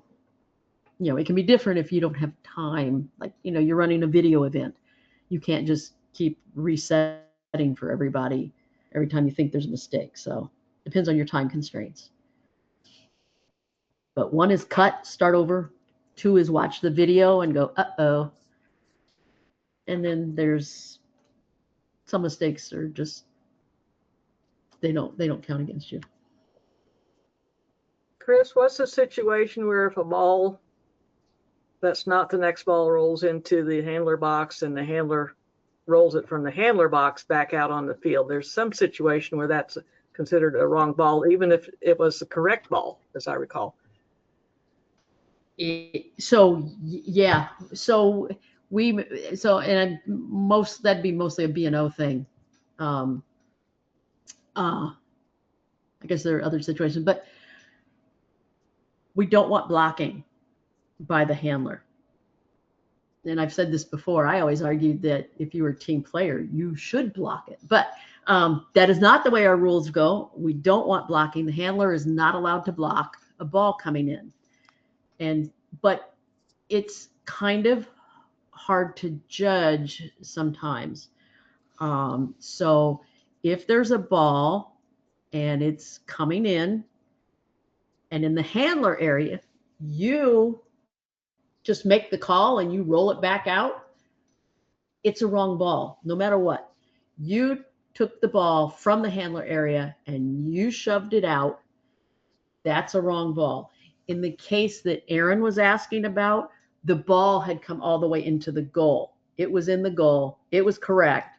it can be different if you don't have time. Like, you're running a video event. You can't just keep resetting for everybody every time you think there's a mistake. So depends on your time constraints. But one is cut, start over. Two is watch the video and go, uh-oh. And then there's some mistakes are just, they don't count against you. Chris, what's the situation where if a ball that's not the next ball rolls into the handler box and the handler rolls it from the handler box back out on the field? There's some situation where that's considered a wrong ball, even if it was the correct ball, as I recall. So yeah, that'd be mostly a B&O thing. I guess there are other situations, but we don't want blocking by the handler. And I've said this before, I always argued that if you were a team player, you should block it. But that is not the way our rules go. We don't want blocking. The handler is not allowed to block a ball coming in. But it's kind of hard to judge sometimes. So if there's a ball and it's coming in, and in the handler area, you just make the call and you roll it back out, it's a wrong ball, no matter what. You took the ball from the handler area and you shoved it out, that's a wrong ball. In the case that Aaron was asking about, the ball had come all the way into the goal. It was in the goal. It was correct,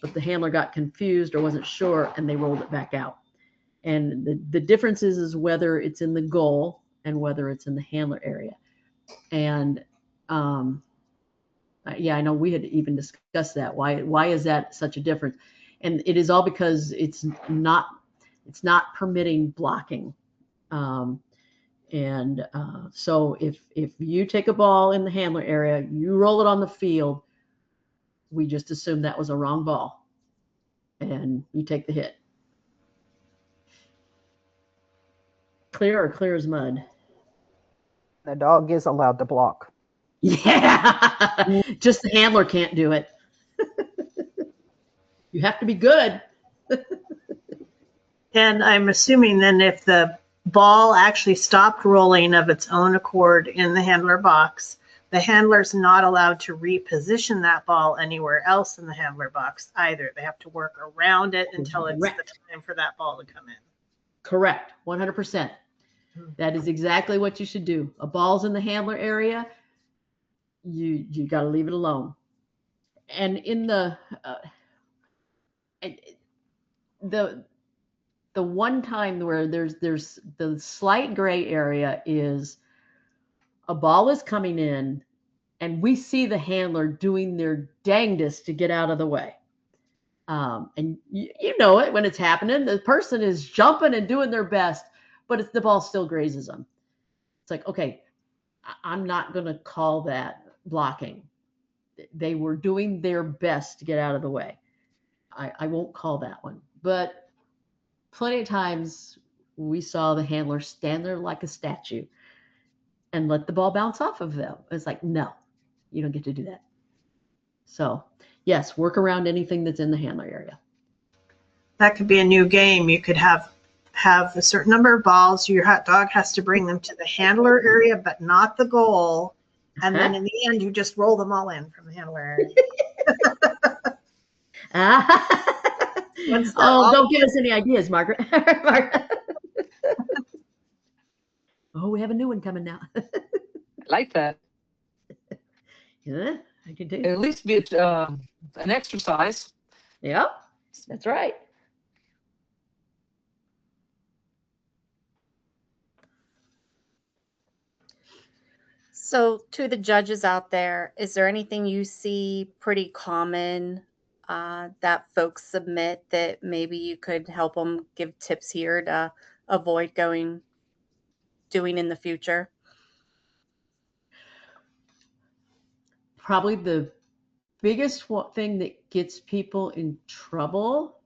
but the handler got confused or wasn't sure, and they rolled it back out. And the difference is whether it's in the goal and whether it's in the handler area. And yeah, I know we had even discussed that. Why is that such a difference? And it is all because it's not permitting blocking. So if you take a ball in the handler area, you roll it on the field, we just assume that was a wrong ball, and you take the hit. Clear or clear as mud? The dog is allowed to block. Yeah, just the handler can't do it. You have to be good. And I'm assuming then if the ball actually stopped rolling of its own accord in the handler box, the handler's not allowed to reposition that ball anywhere else in the handler box either. They have to work around it until it's the time for that ball to come in. Correct, 100%. That is exactly what you should do. A ball's in the handler area, you got to leave it alone. And in the one time where there's the slight gray area is a ball is coming in and we see the handler doing their dangdest to get out of the way. And you know it when it's happening. The person is jumping and doing their best, but the ball still grazes them. It's like, okay, I'm not going to call that blocking. They were doing their best to get out of the way. I won't call that one. But plenty of times we saw the handler stand there like a statue and let the ball bounce off of them. It's like, no, you don't get to do that. So yes, work around anything that's in the handler area. That could be a new game. You could have a certain number of balls. Your hot dog has to bring them to the handler area, but not the goal. And then in the end, you just roll them all in from the handler area. Oh, don't give us any ideas, Margaret. Oh, we have a new one coming now. I like that. Yeah, I can do. At least be an exercise. Yep, that's right. So to the judges out there, is there anything you see pretty common that folks submit that maybe you could help them give tips here to avoid doing in the future? Probably the biggest thing that gets people in trouble,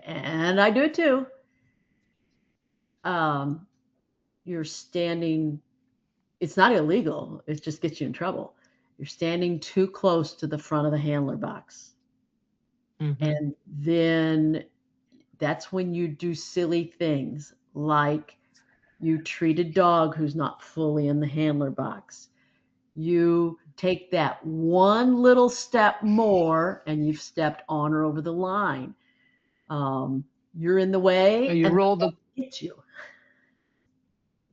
and I do it too, you're standing, it's not illegal, it just gets you in trouble. You're standing too close to the front of the handler box. Mm-hmm. And then that's when you do silly things like you treat a dog who's not fully in the handler box. You take that one little step more and you've stepped on or over the line. You're in the way. Or you roll the hit you.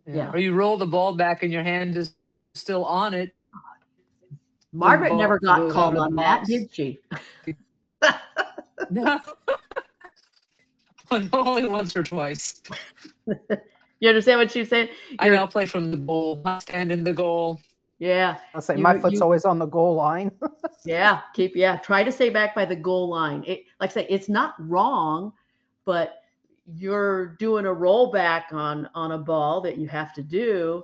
Yeah. Or you roll the ball back and your hand is still on it. Margaret never got called on that, did she? No. Only once or twice. You understand what she's saying? I'll play from the goal. I stand in the goal. Yeah. I'll say my foot's always on the goal line. Try to stay back by the goal line. Like I say, it's not wrong, but you're doing a rollback on a ball that you have to do,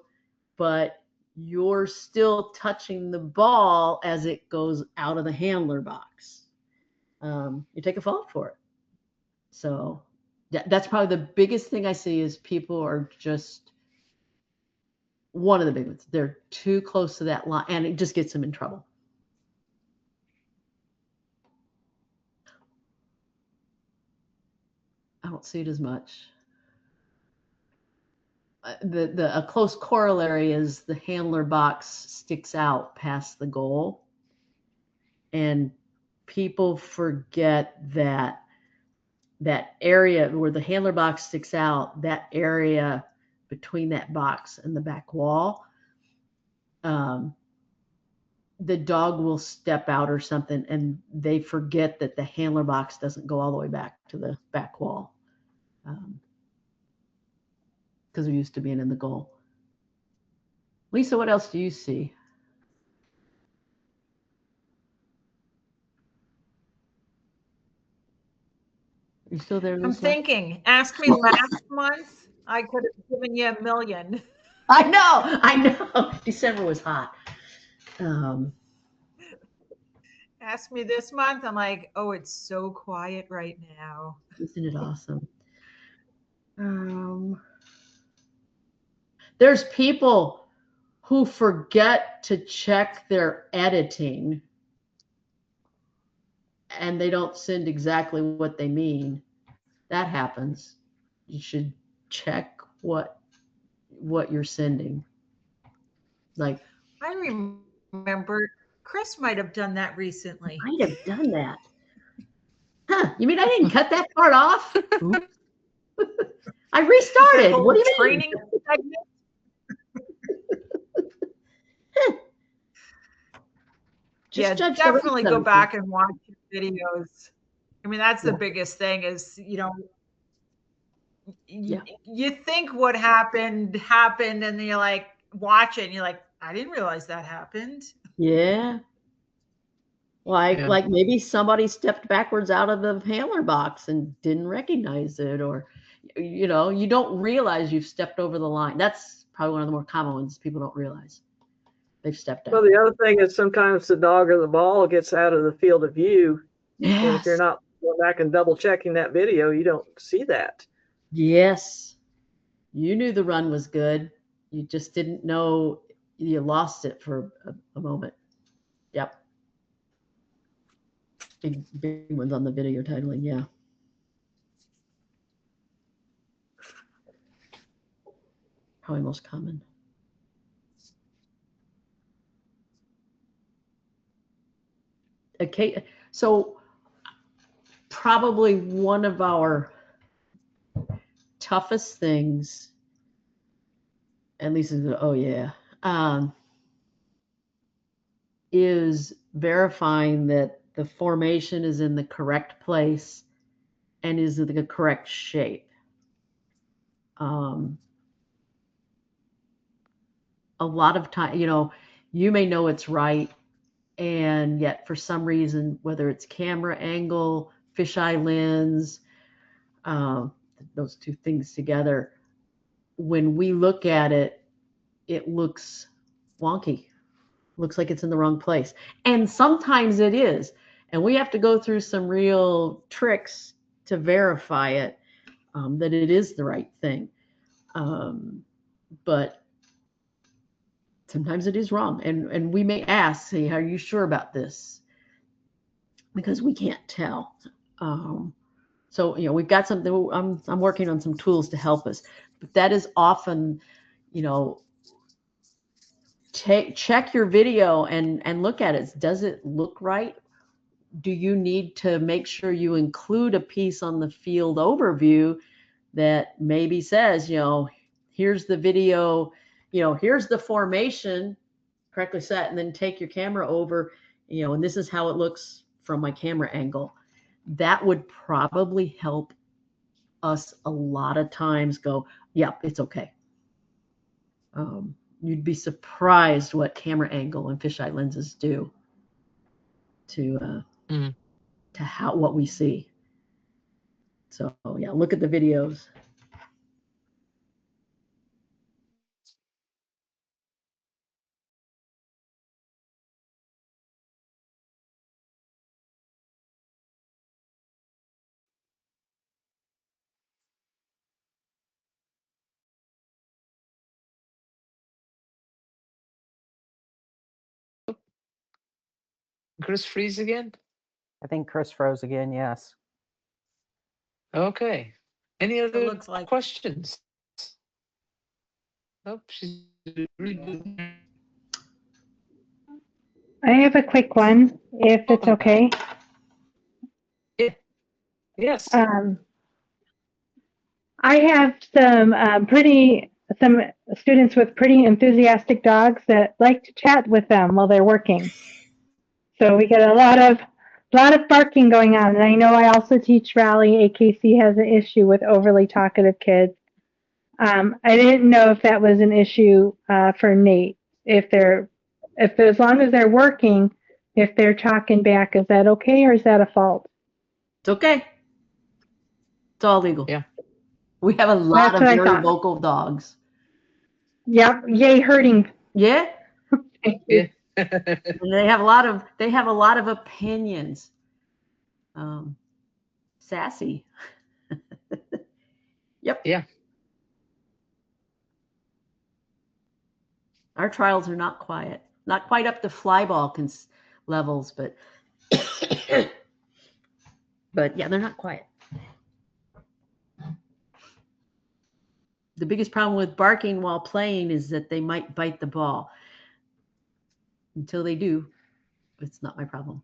but you're still touching the ball as it goes out of the handler box. You take a fault for it. So that's probably the biggest thing I see is people are just, one of the big ones, they're too close to that line and it just gets them in trouble. I don't see it as much. A close corollary is the handler box sticks out past the goal. And people forget that area where the handler box sticks out, that area between that box and the back wall, the dog will step out or something and they forget that the handler box doesn't go all the way back to the back wall. Because they're used to being in the goal. Lisa, what else do you see? Are you still there, Lisa? I'm thinking. Ask me last month. I could have given you $1 million. I know. December was hot. Ask me this month. I'm like, oh, it's so quiet right now. Isn't it awesome? There's people who forget to check their editing and they don't send exactly what they mean. That happens. You should check what you're sending. Like, I remember Chris might have done that recently. Might have done that. Huh? You mean I didn't cut that part off? I restarted. What do you training mean? Segment? Definitely go back and watch videos. I mean, that's the biggest thing is, you think what happened, and then you're like, watch it, and you're like, I didn't realize that happened. Yeah. Like maybe somebody stepped backwards out of the handler box and didn't recognize it, or, you don't realize you've stepped over the line. That's probably one of the more common ones people don't realize. They've stepped out. Well, the other thing is sometimes the dog or the ball gets out of the field of view. Yes. And if you're not going back and double checking that video, you don't see that. Yes. You knew the run was good. You just didn't know you lost it for a moment. Yep. Big ones on the video titling, yeah. Probably most common. Okay, so probably one of our toughest things, at least, is verifying that the formation is in the correct place and is in the correct shape. A lot of time, you may know it's right, and yet for some reason, whether it's camera angle, fisheye lens, those two things together, when we look at it, it looks wonky. Looks like it's in the wrong place. And sometimes it is. And we have to go through some real tricks to verify it, that it is the right thing. But sometimes it is wrong. And we may ask, say, are you sure about this? Because we can't tell. So, we've got something, I'm working on some tools to help us. But that is often, check your video and look at it. Does it look right? Do you need to make sure you include a piece on the field overview that maybe says, here's the video, here's the formation correctly set, and then take your camera over, and this is how it looks from my camera angle. That would probably help us a lot of times go, yep, it's okay. You'd be surprised what camera angle and fisheye lenses do to what we see. So yeah, look at the videos. Chris freeze again? I think Chris froze again, yes. Okay. Any other looks like questions? Oh, she's I have a quick one, if it's okay. Yeah. Yes. I have some some students with pretty enthusiastic dogs that like to chat with them while they're working. So we get a lot of barking going on. And I know I also teach Raleigh. AKC has an issue with overly talkative kids. I didn't know if that was an issue for Nate. If as long as they're working, if they're talking back, is that okay or is that a fault? It's okay. It's all legal. Yeah. We have a lot of very vocal dogs. Yep. Yay, herding. Yeah. Yeah. And they have a lot of opinions. Sassy. Yep. Yeah. Our trials are not quiet. Not quite up to flyball levels, but yeah, they're not quiet. The biggest problem with barking while playing is that they might bite the ball. Until they do, it's not my problem.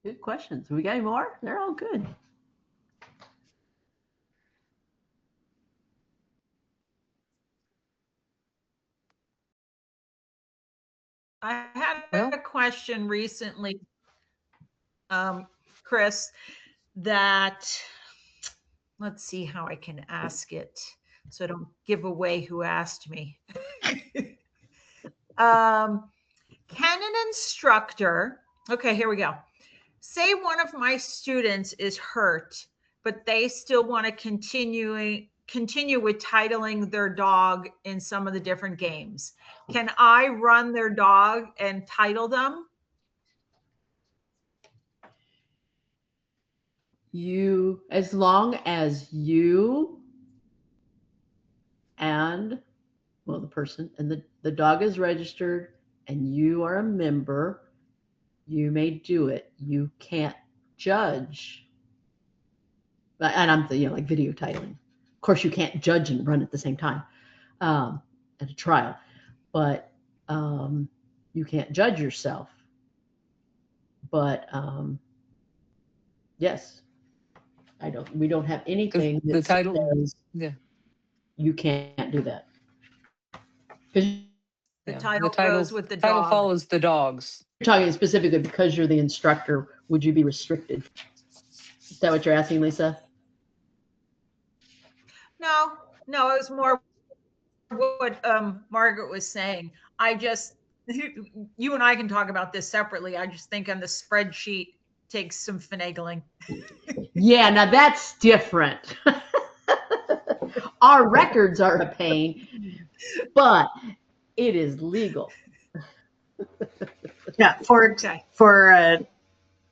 Good questions. We got any more? They're all good. I had a question recently, Chris, that, let's see how I can ask it so I don't give away who asked me. Can an instructor, okay, here we go. Say one of my students is hurt, but they still want to continue with titling their dog in some of the different games. Can I run their dog and title them? You, as long as you and, well, the person and the dog is registered and you are a member, you may do it. You can't judge. And I'm, like video titling. Of course, you can't judge and run at the same time at a trial, but you can't judge yourself. But yes, we don't have anything that The title, says yeah, you can't do that. Because The yeah. title goes with the title dog. follows the dogs. you're talking specifically because you're the instructor, would you be restricted? Is that what you're asking, Lisa? No, it was more what Margaret was saying. I just, you and I can talk about this separately. I just think on the spreadsheet takes some finagling. Yeah, now that's different. Our records are a pain, but it is legal. Yeah,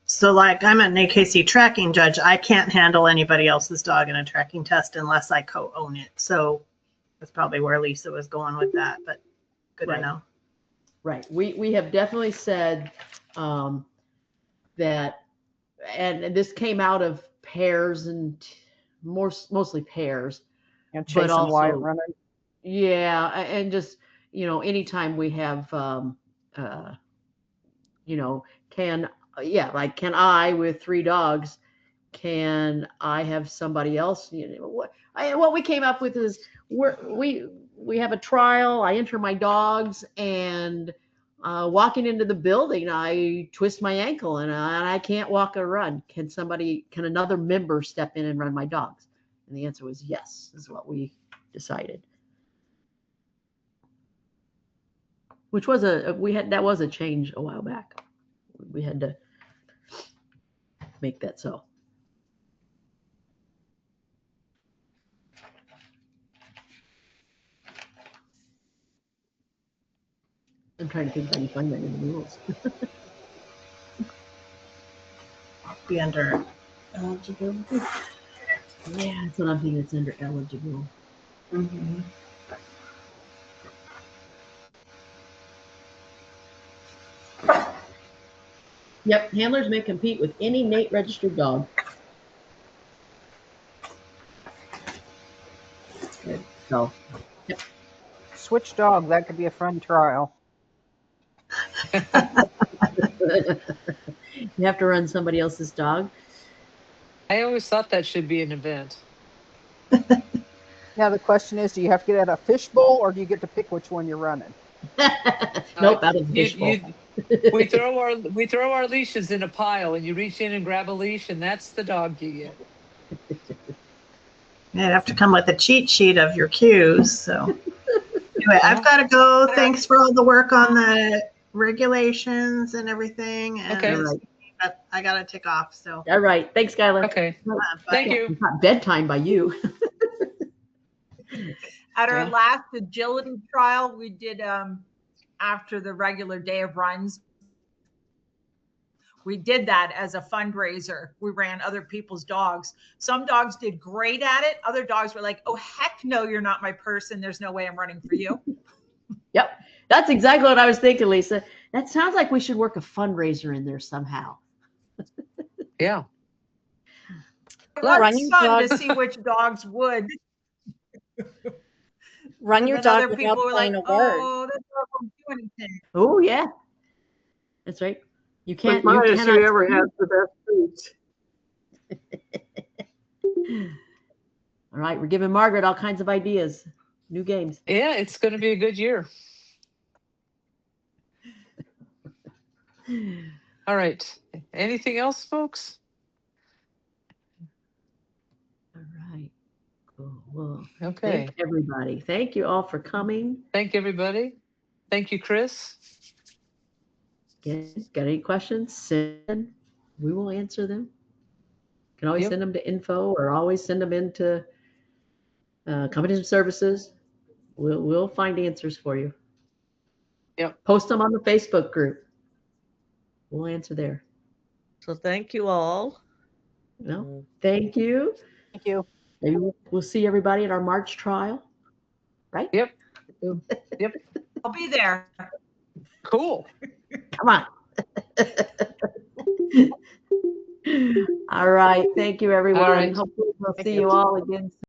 so like I'm an AKC tracking judge. I can't handle anybody else's dog in a tracking test unless I co-own it. So that's probably where Lisa was going with that, but good to know. Right. We have definitely said that, and this came out of pairs and mostly pairs, And but Chase also and Wyatt running. yeah, and just anytime we have can I with 3 dogs, can I have somebody else? What we came up with is we have a trial. I enter my dogs, and walking into the building, I twist my ankle and I can't walk or run. Can another member step in and run my dogs? And the answer was yes, is what we decided. Which was that was a change a while back. We had to make that so. I'm trying to think if I can find that in the rules. Be under eligibility. Yeah, that's what I'm thinking. It's under eligible. Mm-hmm. Yep, handlers may compete with any NATE registered dog. So, yep. Switch dog. That could be a fun trial. You have to run somebody else's dog. I always thought that should be an event. Now the question is, do you have to get out a fishbowl, or do you get to pick which one you're running? Nope, out of the fishbowl. We throw our leashes in a pile, and you reach in and grab a leash, and that's the dog you get. You'd have to come with a cheat sheet of your cues. So anyway, I've got to go. Thanks for all the work on the regulations and everything. And okay. But I got to take off. So all right. Thanks, Skylar. Okay. Thank you. It's not bedtime by you. At our last agility trial, we did after the regular day of runs. We did that as a fundraiser. We ran other people's dogs. Some dogs did great at it. Other dogs were like, oh, heck no, you're not my person. There's no way I'm running for you. Yep. That's exactly what I was thinking, Lisa. That sounds like we should work a fundraiser in there somehow. Yeah. It was fun to see which dogs would. Run your dog without people were like, saying a word. oh, that dog won't do anything. Oh, yeah. That's right. You can't. But whoever has the best foods. All right, we're giving Margaret all kinds of ideas, new games. Yeah, it's going to be a good year. All right. Anything else, folks? All right. Cool. Well, okay. Thank everybody. Thank you all for coming. Thank everybody. Thank you, Chris. Again, got any questions? Send. We will answer them. You can always Yep. send them to info or always send them into competition services. We'll find answers for you. Yep. Post them on the Facebook group. We'll answer there. So thank you all. No, thank you. Thank you. Maybe we'll see everybody at our March trial, right? Yep. Yep. I'll be there. Cool. Come on. All right. Thank you, everyone. All right. Hopefully we'll Thank see you. you all again soon.